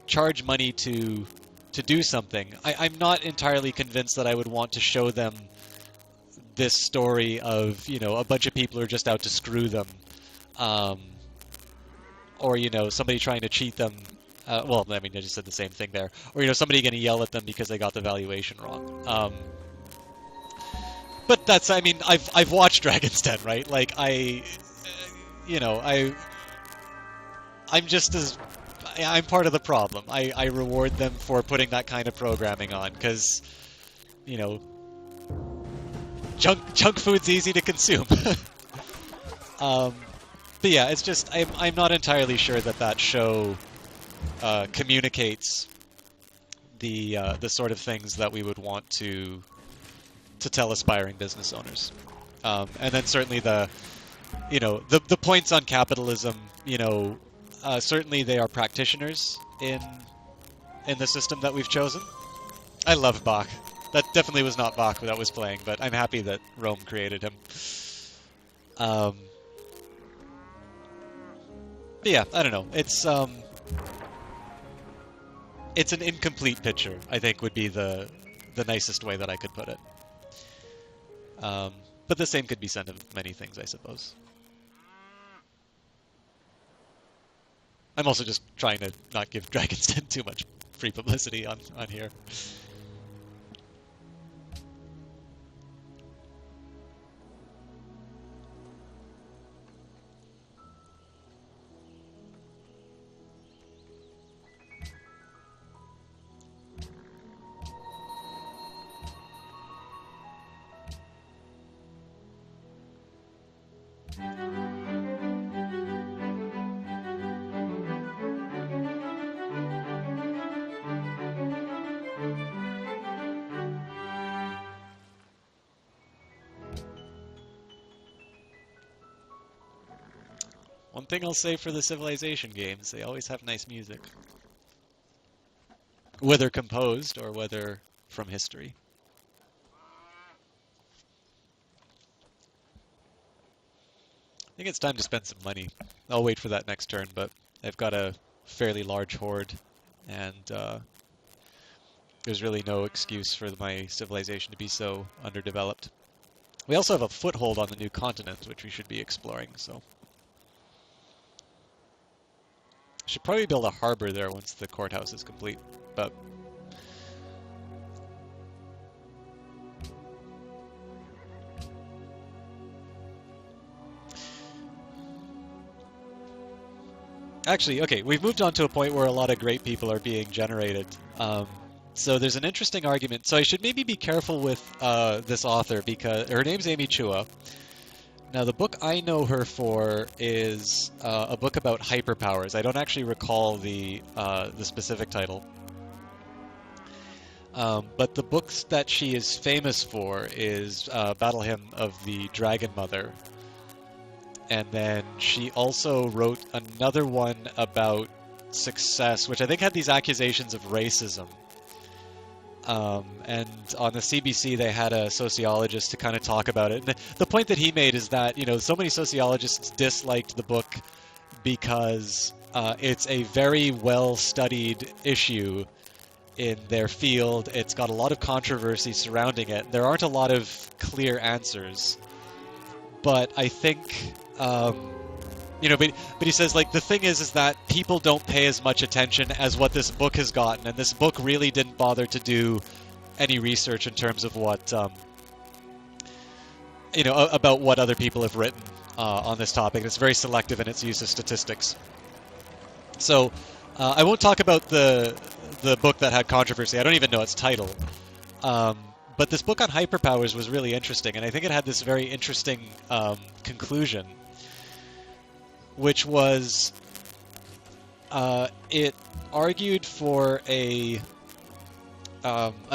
charge money to do something. I'm not entirely convinced that I would want to show them this story of, you know, a bunch of people who are just out to screw them. Or, you know, somebody trying to cheat them. Well, I mean, I just said the same thing there. Or, you know, somebody going to yell at them because they got the valuation wrong. But that's, I mean, I've watched Dragon's Den, right? Like, you know, I'm just as... I'm part of the problem. I reward them for putting that kind of programming on, because, you know, junk food's easy to consume. But yeah, it's just I'm not entirely sure that show communicates the sort of things that we would want to tell aspiring business owners. And then certainly the points on capitalism, you know, certainly they are practitioners in the system that we've chosen. I love Bach. That definitely was not Bach that was playing, but I'm happy that Rome created him. But yeah, I don't know. It's an incomplete picture, I think would be the nicest way that I could put it. But the same could be said of many things, I suppose. I'm also just trying to not give Dragon's Den too much free publicity on here. One thing I'll say for the Civilization games, they always have nice music. Whether composed or whether from history. I think it's time to spend some money. I'll wait for that next turn, but I've got a fairly large horde, and there's really no excuse for my civilization to be so underdeveloped. We also have a foothold on the new continent, which we should be exploring, so... Should probably build a harbor there once the courthouse is complete, but... Actually, okay, we've moved on to a point where a lot of great people are being generated. So there's an interesting argument. So I should maybe be careful with this author, because her name's Amy Chua. Now, the book I know her for is a book about hyperpowers. I don't actually recall the specific title. But the books that she is famous for is Battle Hymn of the Dragon Mother. And then she also wrote another one about success, which I think had these accusations of racism. And on the CBC, they had a sociologist to kind of talk about it. And the point that he made is that, you know, so many sociologists disliked the book because it's a very well-studied issue in their field. It's got a lot of controversy surrounding it. There aren't a lot of clear answers. But I think, you know, but he says, like, the thing is that people don't pay as much attention as what this book has gotten, and this book really didn't bother to do any research in terms of what, you know, about what other people have written. on this topic. It's very selective in its use of statistics. So I won't talk about the book that had controversy. I don't even know its title. But this book on hyperpowers was really interesting, and I think it had this very interesting conclusion, which was it argued for a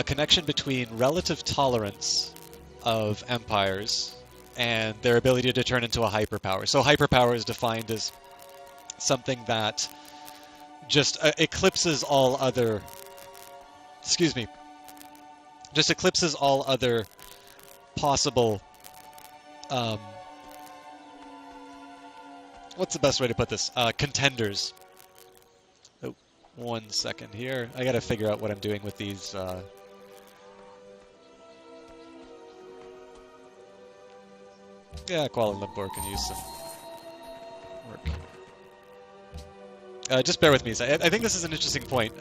connection between relative tolerance of empires and their ability to turn into a hyperpower. So hyperpower is defined as something that just eclipses all other, just eclipses all other possible, what's the best way to put this? Contenders. Oh, 1 second here. I gotta figure out what I'm doing with these. Yeah, Kuala Lumpur can use some work. Just bear with me. I think this is an interesting point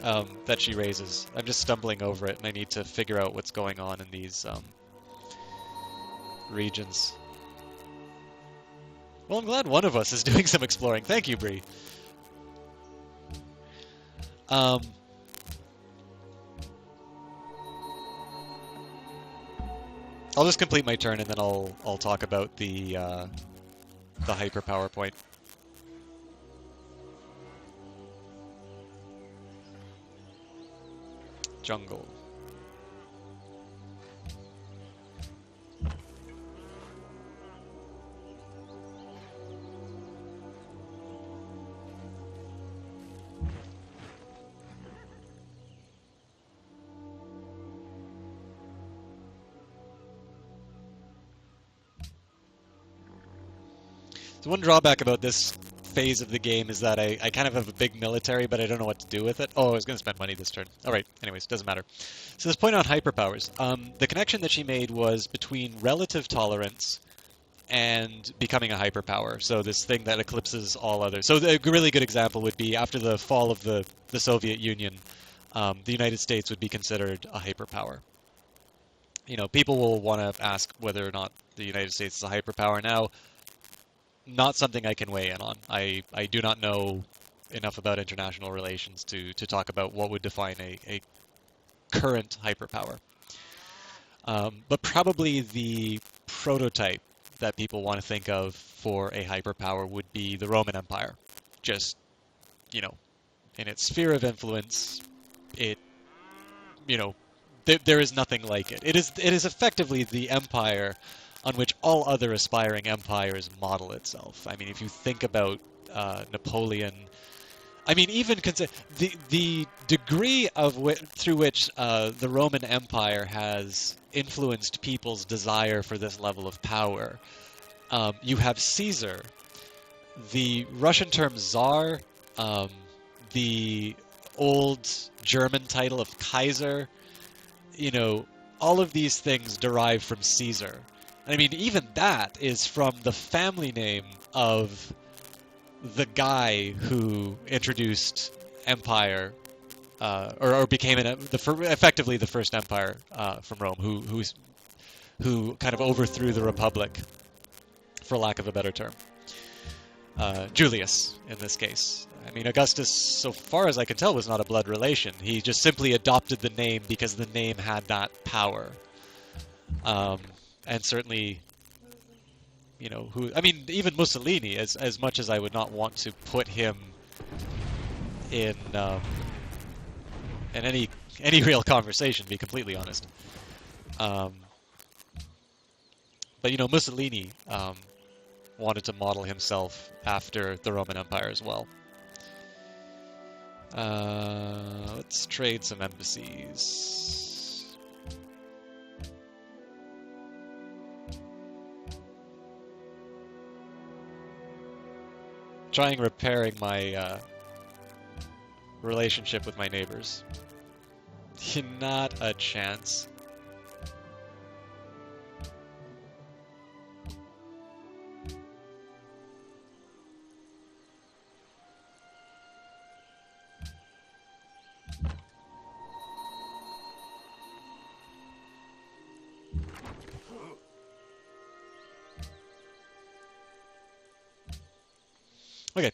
that she raises. I'm just stumbling over it, and I need to figure out what's going on in these regions. Well, I'm glad one of us is doing some exploring. Thank you, Bree. I'll just complete my turn, and then I'll talk about the hyperpower point. Jungle. So one drawback about this phase of the game is that I kind of have a big military, but I don't know what to do with it. Oh, I was going to spend money this turn. All right, anyways, doesn't matter. So this point on hyperpowers. The connection that she made was between relative tolerance and becoming a hyperpower. So this thing that eclipses all others. So a really good example would be after the fall of the Soviet Union, the United States would be considered a hyperpower. You know, people will want to ask whether or not the United States is a hyperpower now. Not something I can weigh in on. I do not know enough about international relations to talk about what would define a current hyperpower. But probably the prototype that people want to think of for a hyperpower would be the Roman Empire. Just, you know, in its sphere of influence, it, you know, there is nothing like it. It is effectively the empire on which all other aspiring empires model itself. I mean, if you think about Napoleon, I mean, even the degree of through which the Roman Empire has influenced people's desire for this level of power. You have Caesar, the Russian term Tsar, the old German title of Kaiser. You know, all of these things derive from Caesar. I mean, even that is from the family name of the guy who introduced empire, or became effectively the first empire from Rome, who kind of overthrew the Republic, for lack of a better term. Julius, in this case. I mean, Augustus, so far as I can tell, was not a blood relation. He just simply adopted the name because the name had that power. And certainly, you know, I mean, even Mussolini, as much as I would not want to put him in any real conversation, to be completely honest. But, you know, Mussolini wanted to model himself after the Roman Empire as well. Let's trade some embassies. Trying repairing my relationship with my neighbors. Not a chance. Okay,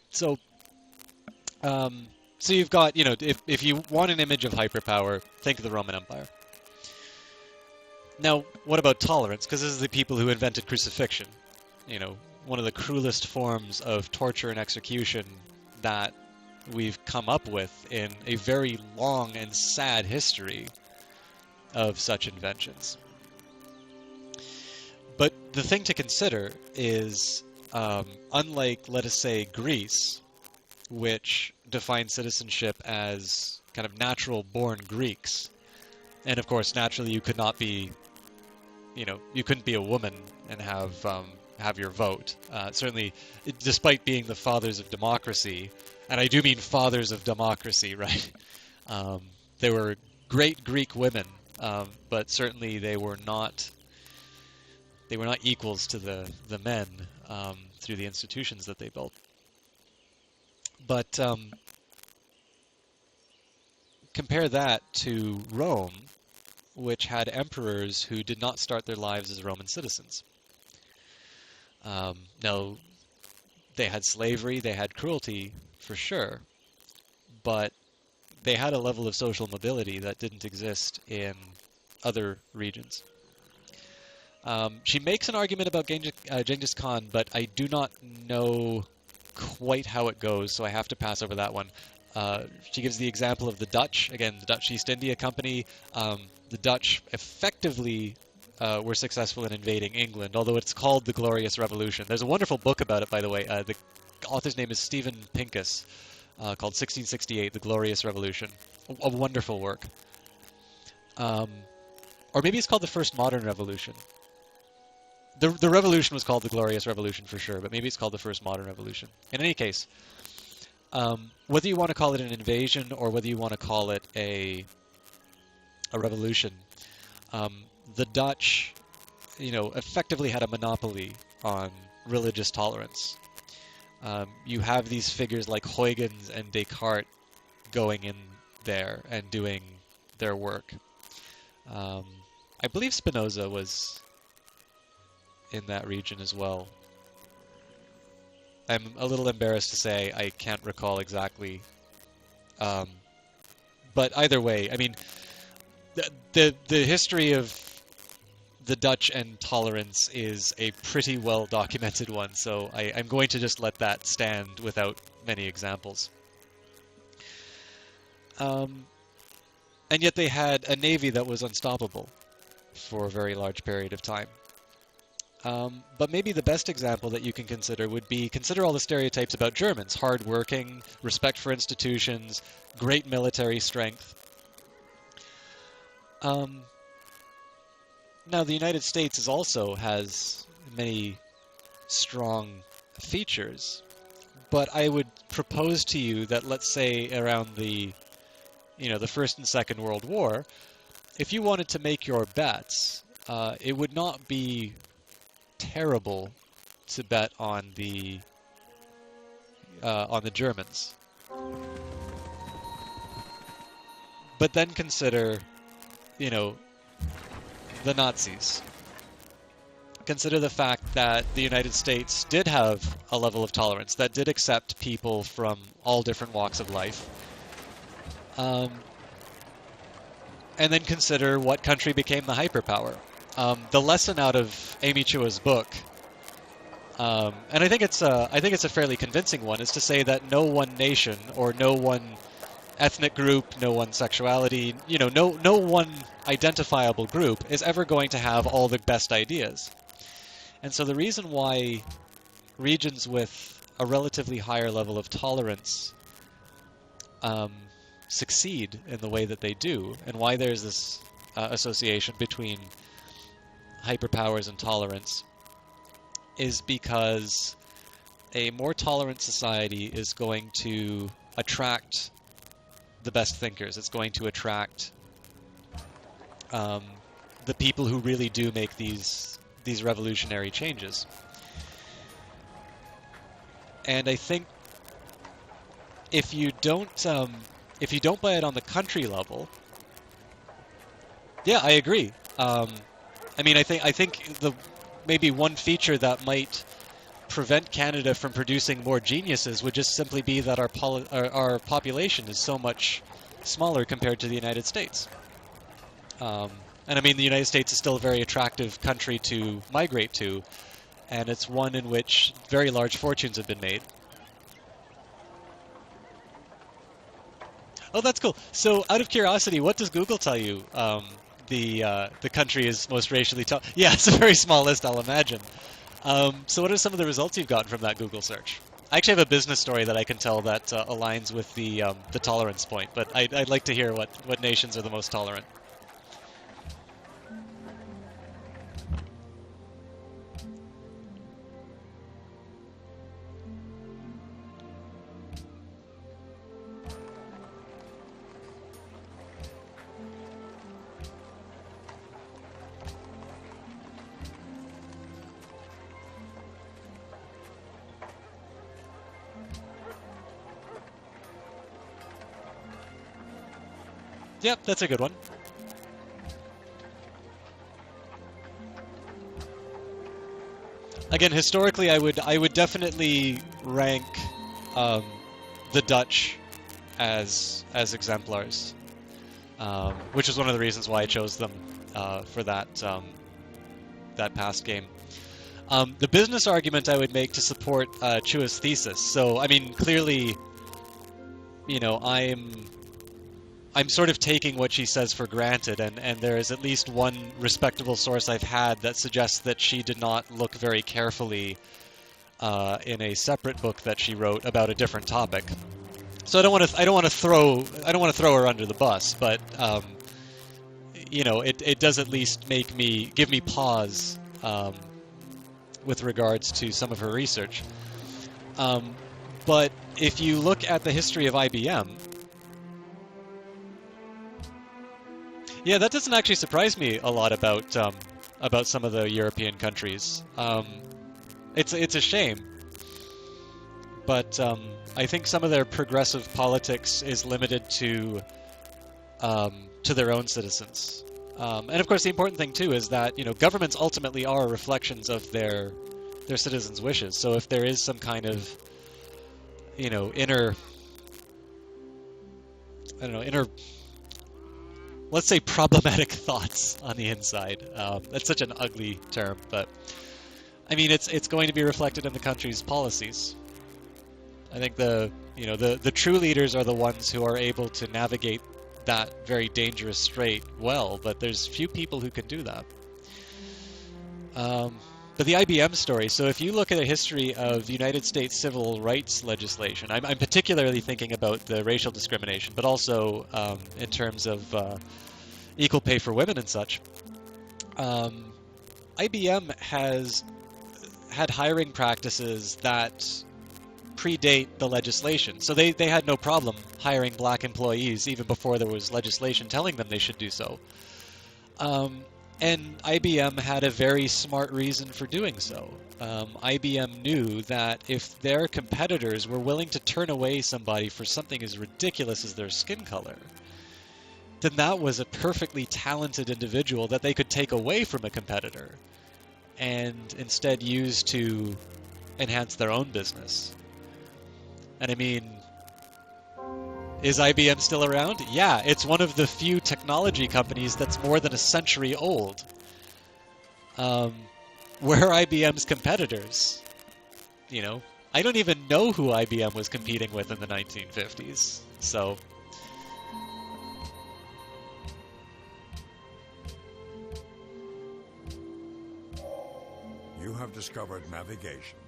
um, so you've got, if you want an image of hyperpower, think of the Roman Empire. Now, what about tolerance? Because this is the people who invented crucifixion. You know, one of the cruelest forms of torture and execution that we've come up with in a very long and sad history of such inventions. But the thing to consider is, unlike, let us say, Greece, which defines citizenship as kind of natural-born Greeks, and of course, naturally, you could not be, you couldn't be a woman and have your vote. Certainly, despite being the fathers of democracy, and I do mean fathers of democracy, right? They were great Greek women, but certainly they were not equals to the men through the institutions that they built. But compare that to Rome, which had emperors who did not start their lives as Roman citizens. Now, they had slavery, they had cruelty, for sure, but they had a level of social mobility that didn't exist in other regions. She makes an argument about Genghis Khan, but I do not know quite how it goes, so I have to pass over that one. She gives the example of the Dutch. Again, the Dutch East India Company. The Dutch effectively were successful in invading England, although it's called the Glorious Revolution. There's a wonderful book about it, by the way. The author's name is Stephen Pincus, called 1668, The Glorious Revolution. A wonderful work. Or maybe it's called the First Modern Revolution. The revolution was called the Glorious Revolution for sure, but maybe it's called the First Modern Revolution. In any case, whether you want to call it an invasion or whether you want to call it a revolution, the Dutch, effectively had a monopoly on religious tolerance. You have these figures like Huygens and Descartes going in there and doing their work. I believe Spinoza was in that region as well. I'm a little embarrassed to say I can't recall exactly. But either way, I mean, the history of the Dutch and tolerance is a pretty well documented one, so I'm going to just let that stand without many examples. And yet they had a navy that was unstoppable for a very large period of time. But maybe the best example that you can consider would be, consider all the stereotypes about Germans: hard-working, respect for institutions, great military strength. Now, the United States also has many strong features, but I would propose to you that, let's say, around the First and Second World War, if you wanted to make your bets, it would not be terrible to bet on the Germans. But then consider, the Nazis. Consider the fact that the United States did have a level of tolerance, that did accept people from all different walks of life. And then consider what country became the hyperpower. The lesson out of Amy Chua's book, and I think it's a fairly convincing one, is to say that no one nation or no one ethnic group, no one sexuality, no one identifiable group is ever going to have all the best ideas. And so the reason why regions with a relatively higher level of tolerance succeed in the way that they do, and why there's this association between hyperpowers and tolerance, is because a more tolerant society is going to attract the best thinkers. It's going to attract the people who really do make these revolutionary changes. And I think if you don't buy it on the country level, yeah, I agree. I mean, I think maybe one feature that might prevent Canada from producing more geniuses would just simply be that our population is so much smaller compared to the United States. And I mean, the United States is still a very attractive country to migrate to, and it's one in which very large fortunes have been made. Oh, that's cool. So, out of curiosity, what does Google tell you the country is most racially Yeah, it's a very small list, I'll imagine. So what are some of the results you've gotten from that Google search? I actually have a business story that I can tell that aligns with the tolerance point, but I'd like to hear what nations are the most tolerant. Yep, that's a good one. Again, historically, I would definitely rank the Dutch as exemplars, which is one of the reasons why I chose them for that past game. The business argument I would make to support Chua's thesis. So, I mean, clearly, you know, I'm sort of taking what she says for granted, and there is at least one respectable source I've had that suggests that she did not look very carefully in a separate book that she wrote about a different topic. So I don't want to throw her under the bus, but you know, it does at least give me pause with regards to some of her research. But if you look at the history of IBM. Yeah, that doesn't actually surprise me a lot about some of the European countries. It's a shame, but I think some of their progressive politics is limited to their own citizens. And of course, the important thing too is that, you know, governments ultimately are reflections of their citizens' wishes. So if there is some kind of, you know, inner, let's say problematic thoughts on the inside. That's such an ugly term, but I mean, it's going to be reflected in the country's policies. I think the true leaders are the ones who are able to navigate that very dangerous strait well, but there's few people who can do that. But the IBM story, so if you look at a history of United States civil rights legislation, I'm particularly thinking about the racial discrimination, but also in terms of equal pay for women and such. IBM has had hiring practices that predate the legislation. So they had no problem hiring black employees even before there was legislation telling them they should do so. And IBM had a very smart reason for doing so. IBM knew that if their competitors were willing to turn away somebody for something as ridiculous as their skin color, then that was a perfectly talented individual that they could take away from a competitor and instead use to enhance their own business. And I mean, is IBM still around? Yeah, it's one of the few technology companies that's more than a century old. Where are IBM's competitors? You know, I don't even know who IBM was competing with in the 1950s. So, you have discovered navigation.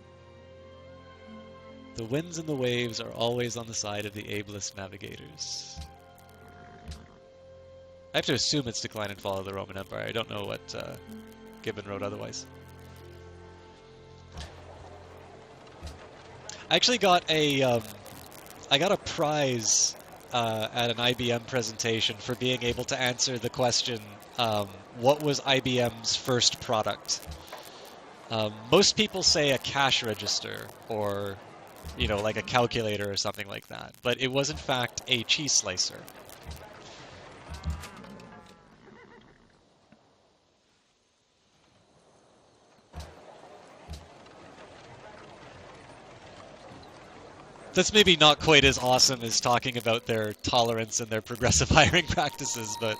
The winds and the waves are always on the side of the ablest navigators. I have to assume it's Decline and Fall of the Roman Empire. I don't know what Gibbon wrote otherwise. I actually got a prize at an IBM presentation for being able to answer the question, what was IBM's first product? Most people say a cash register or, you know, like a calculator or something like that, but it was in fact a cheese slicer. That's maybe not quite as awesome as talking about their tolerance and their progressive hiring practices, but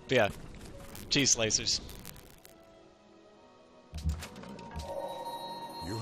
yeah, cheese slicers. You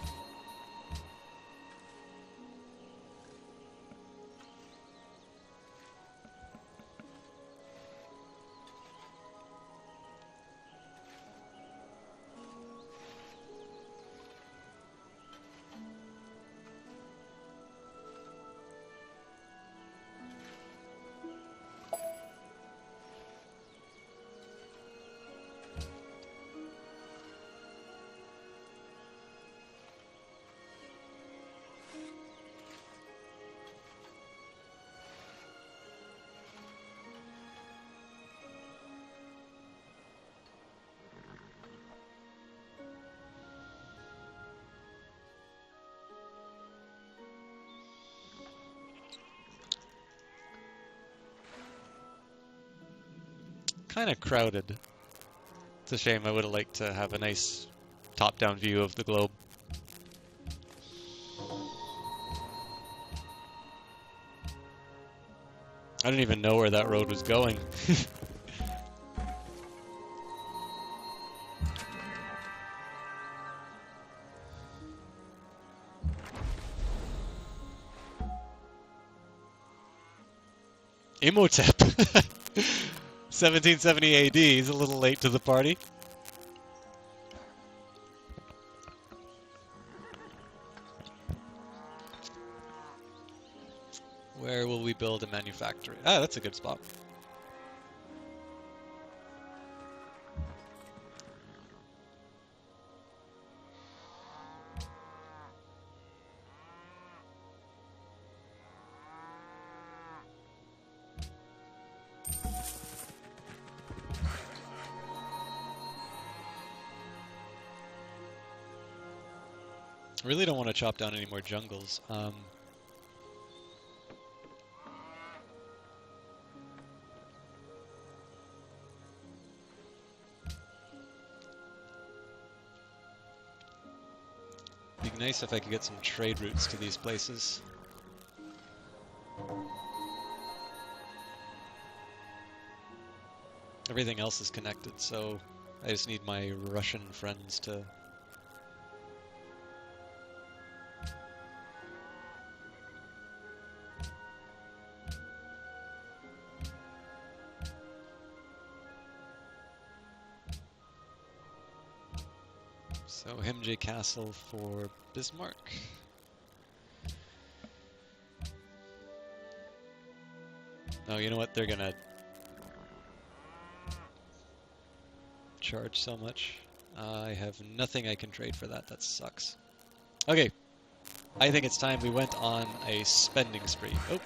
Kind of crowded. It's a shame. I would have liked to have a nice top-down view of the globe. I didn't even know where that road was going. Imhotep! 1770 AD, he's a little late to the party. Where will we build a manufactory? Ah, that's a good spot. I really don't want to chop down any more jungles. It'd be nice if I could get some trade routes to these places. Everything else is connected, so I just need my Russian friends to... So Himje Castle for Bismarck. Oh, you know what? They're gonna charge so much. I have nothing I can trade for that. That sucks. Okay. I think it's time we went on a spending spree. Oh.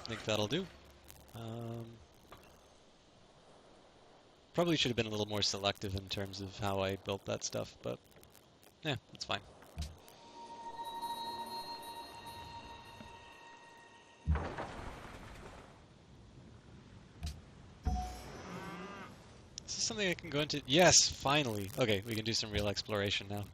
I think that'll do. Probably should have been a little more selective in terms of how I built that stuff, but yeah, it's fine. Is this something I can go into? Yes, finally! Okay, we can do some real exploration now.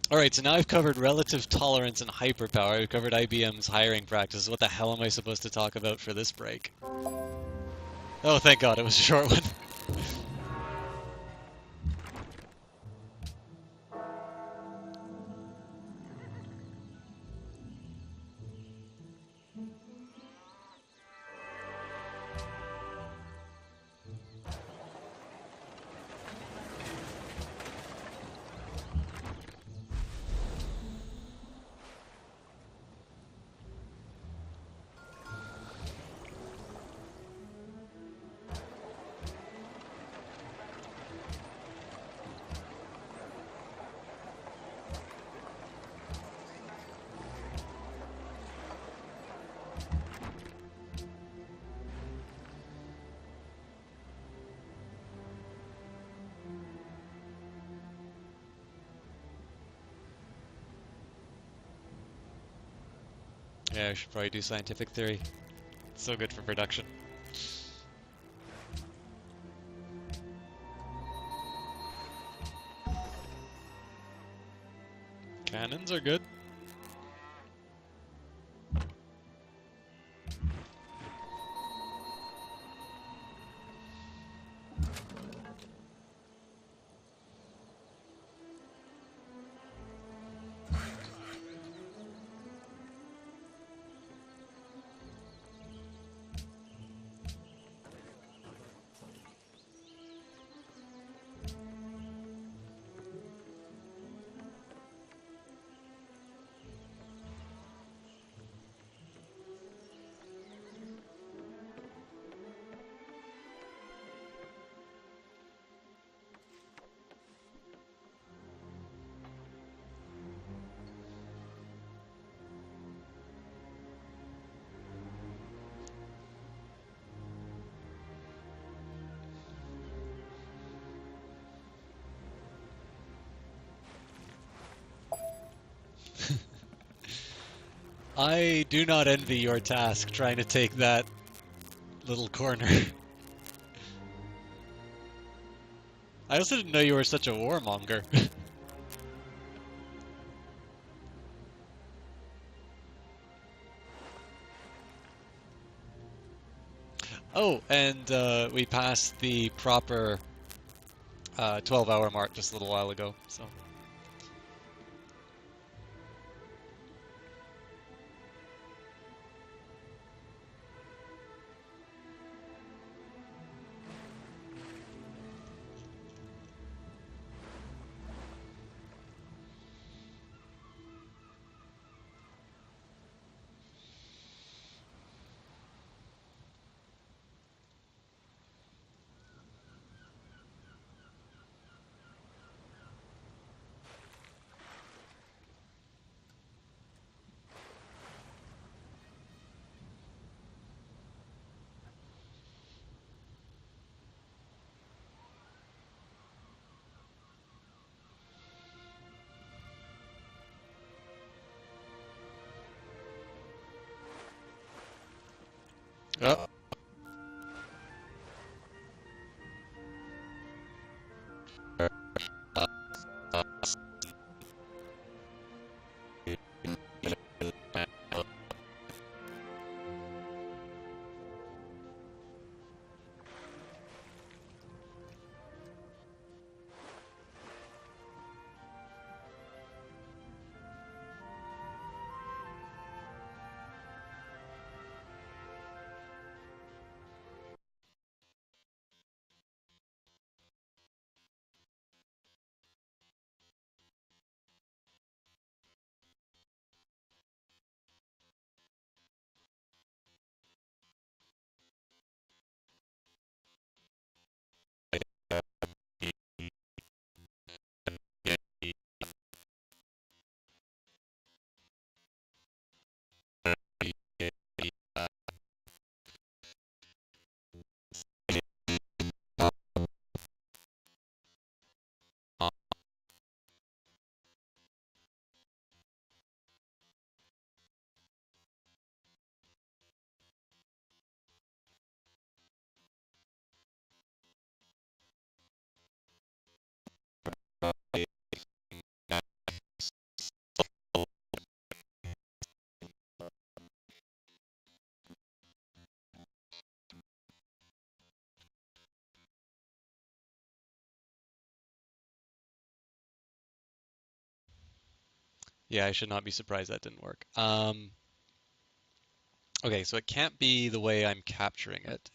Alright, so now I've covered relative tolerance and hyperpower. I've covered IBM's hiring practices. What the hell am I supposed to talk about for this break? Oh, thank God, it was a short one. Yeah, I should probably do scientific theory. It's so good for production. Cannons are good. I do not envy your task trying to take that little corner. I also didn't know you were such a warmonger. Oh, and we passed the proper 12-hour mark just a little while ago, so. Oh. Yeah, I should not be surprised that didn't work. Okay, so it can't be the way I'm capturing it.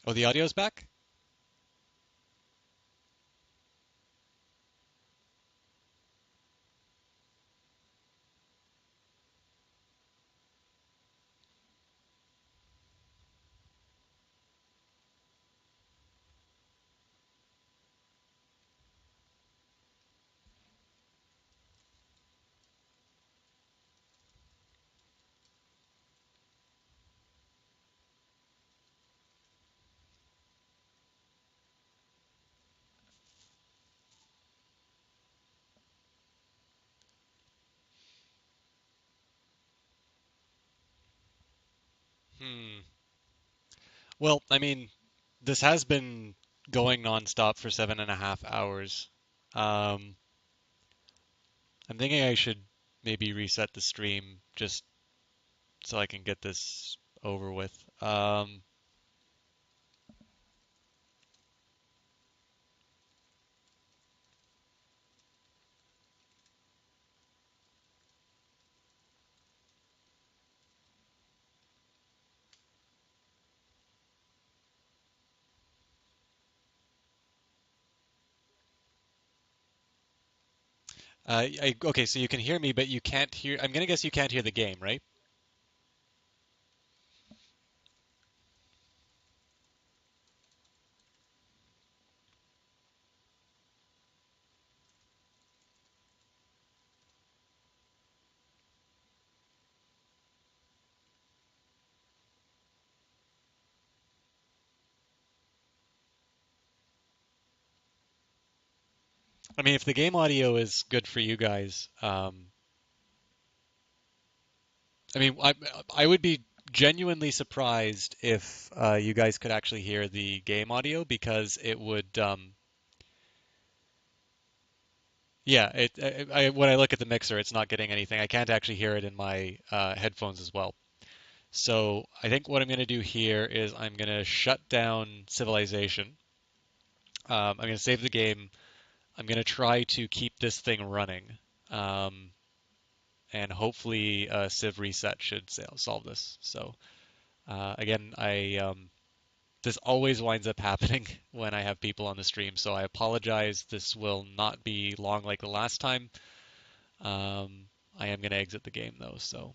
Oh, the audio's back? Hmm. Well, I mean, this has been going nonstop for 7.5 hours. Um, I'm thinking I should maybe reset the stream just so I can get this over with. Okay, so you can hear me, but you can't hear. I'm gonna guess you can't hear the game, right? I mean, if the game audio is good for you guys, I mean, I would be genuinely surprised if you guys could actually hear the game audio because it would, yeah, when I look at the mixer, it's not getting anything. I can't actually hear it in my headphones as well. So I think what I'm going to do here is I'm going to shut down Civilization. I'm going to save the game. I'm going to try to keep this thing running. Um, and hopefully Civ Reset should solve this. So again, this always winds up happening when I have people on the stream, so I apologize. This will not be long like the last time. Um, I am going to exit the game though, so.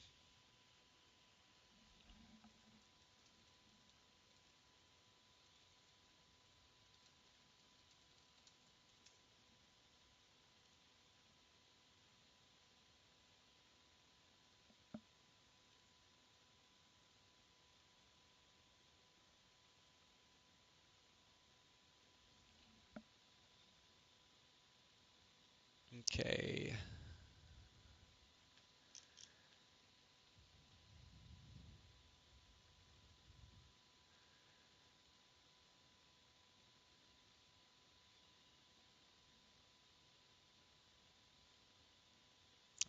Okay.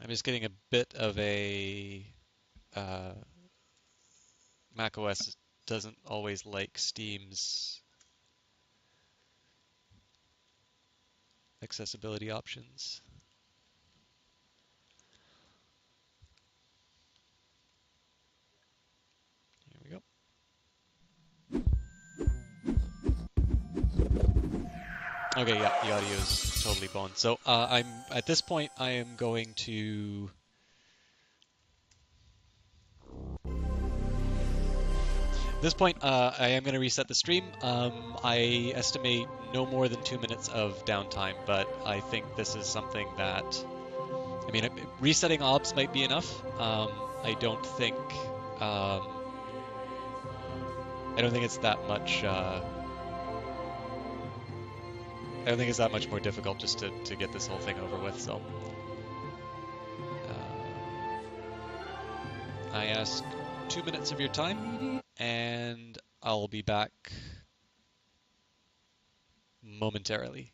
I'm just getting a bit of a uh, macOS doesn't always like Steam's accessibility options. Here we go. Okay, yeah, the audio is totally boned. So I'm at this point I am going to At this point, I am going to reset the stream. I estimate no more than 2 minutes of downtime, but I think this is something that, I mean, resetting OBS might be enough. I don't think, um, I don't think it's that much. I don't think it's that much more difficult just to get this whole thing over with. So, I ask 2 minutes of your time, and I'll be back momentarily.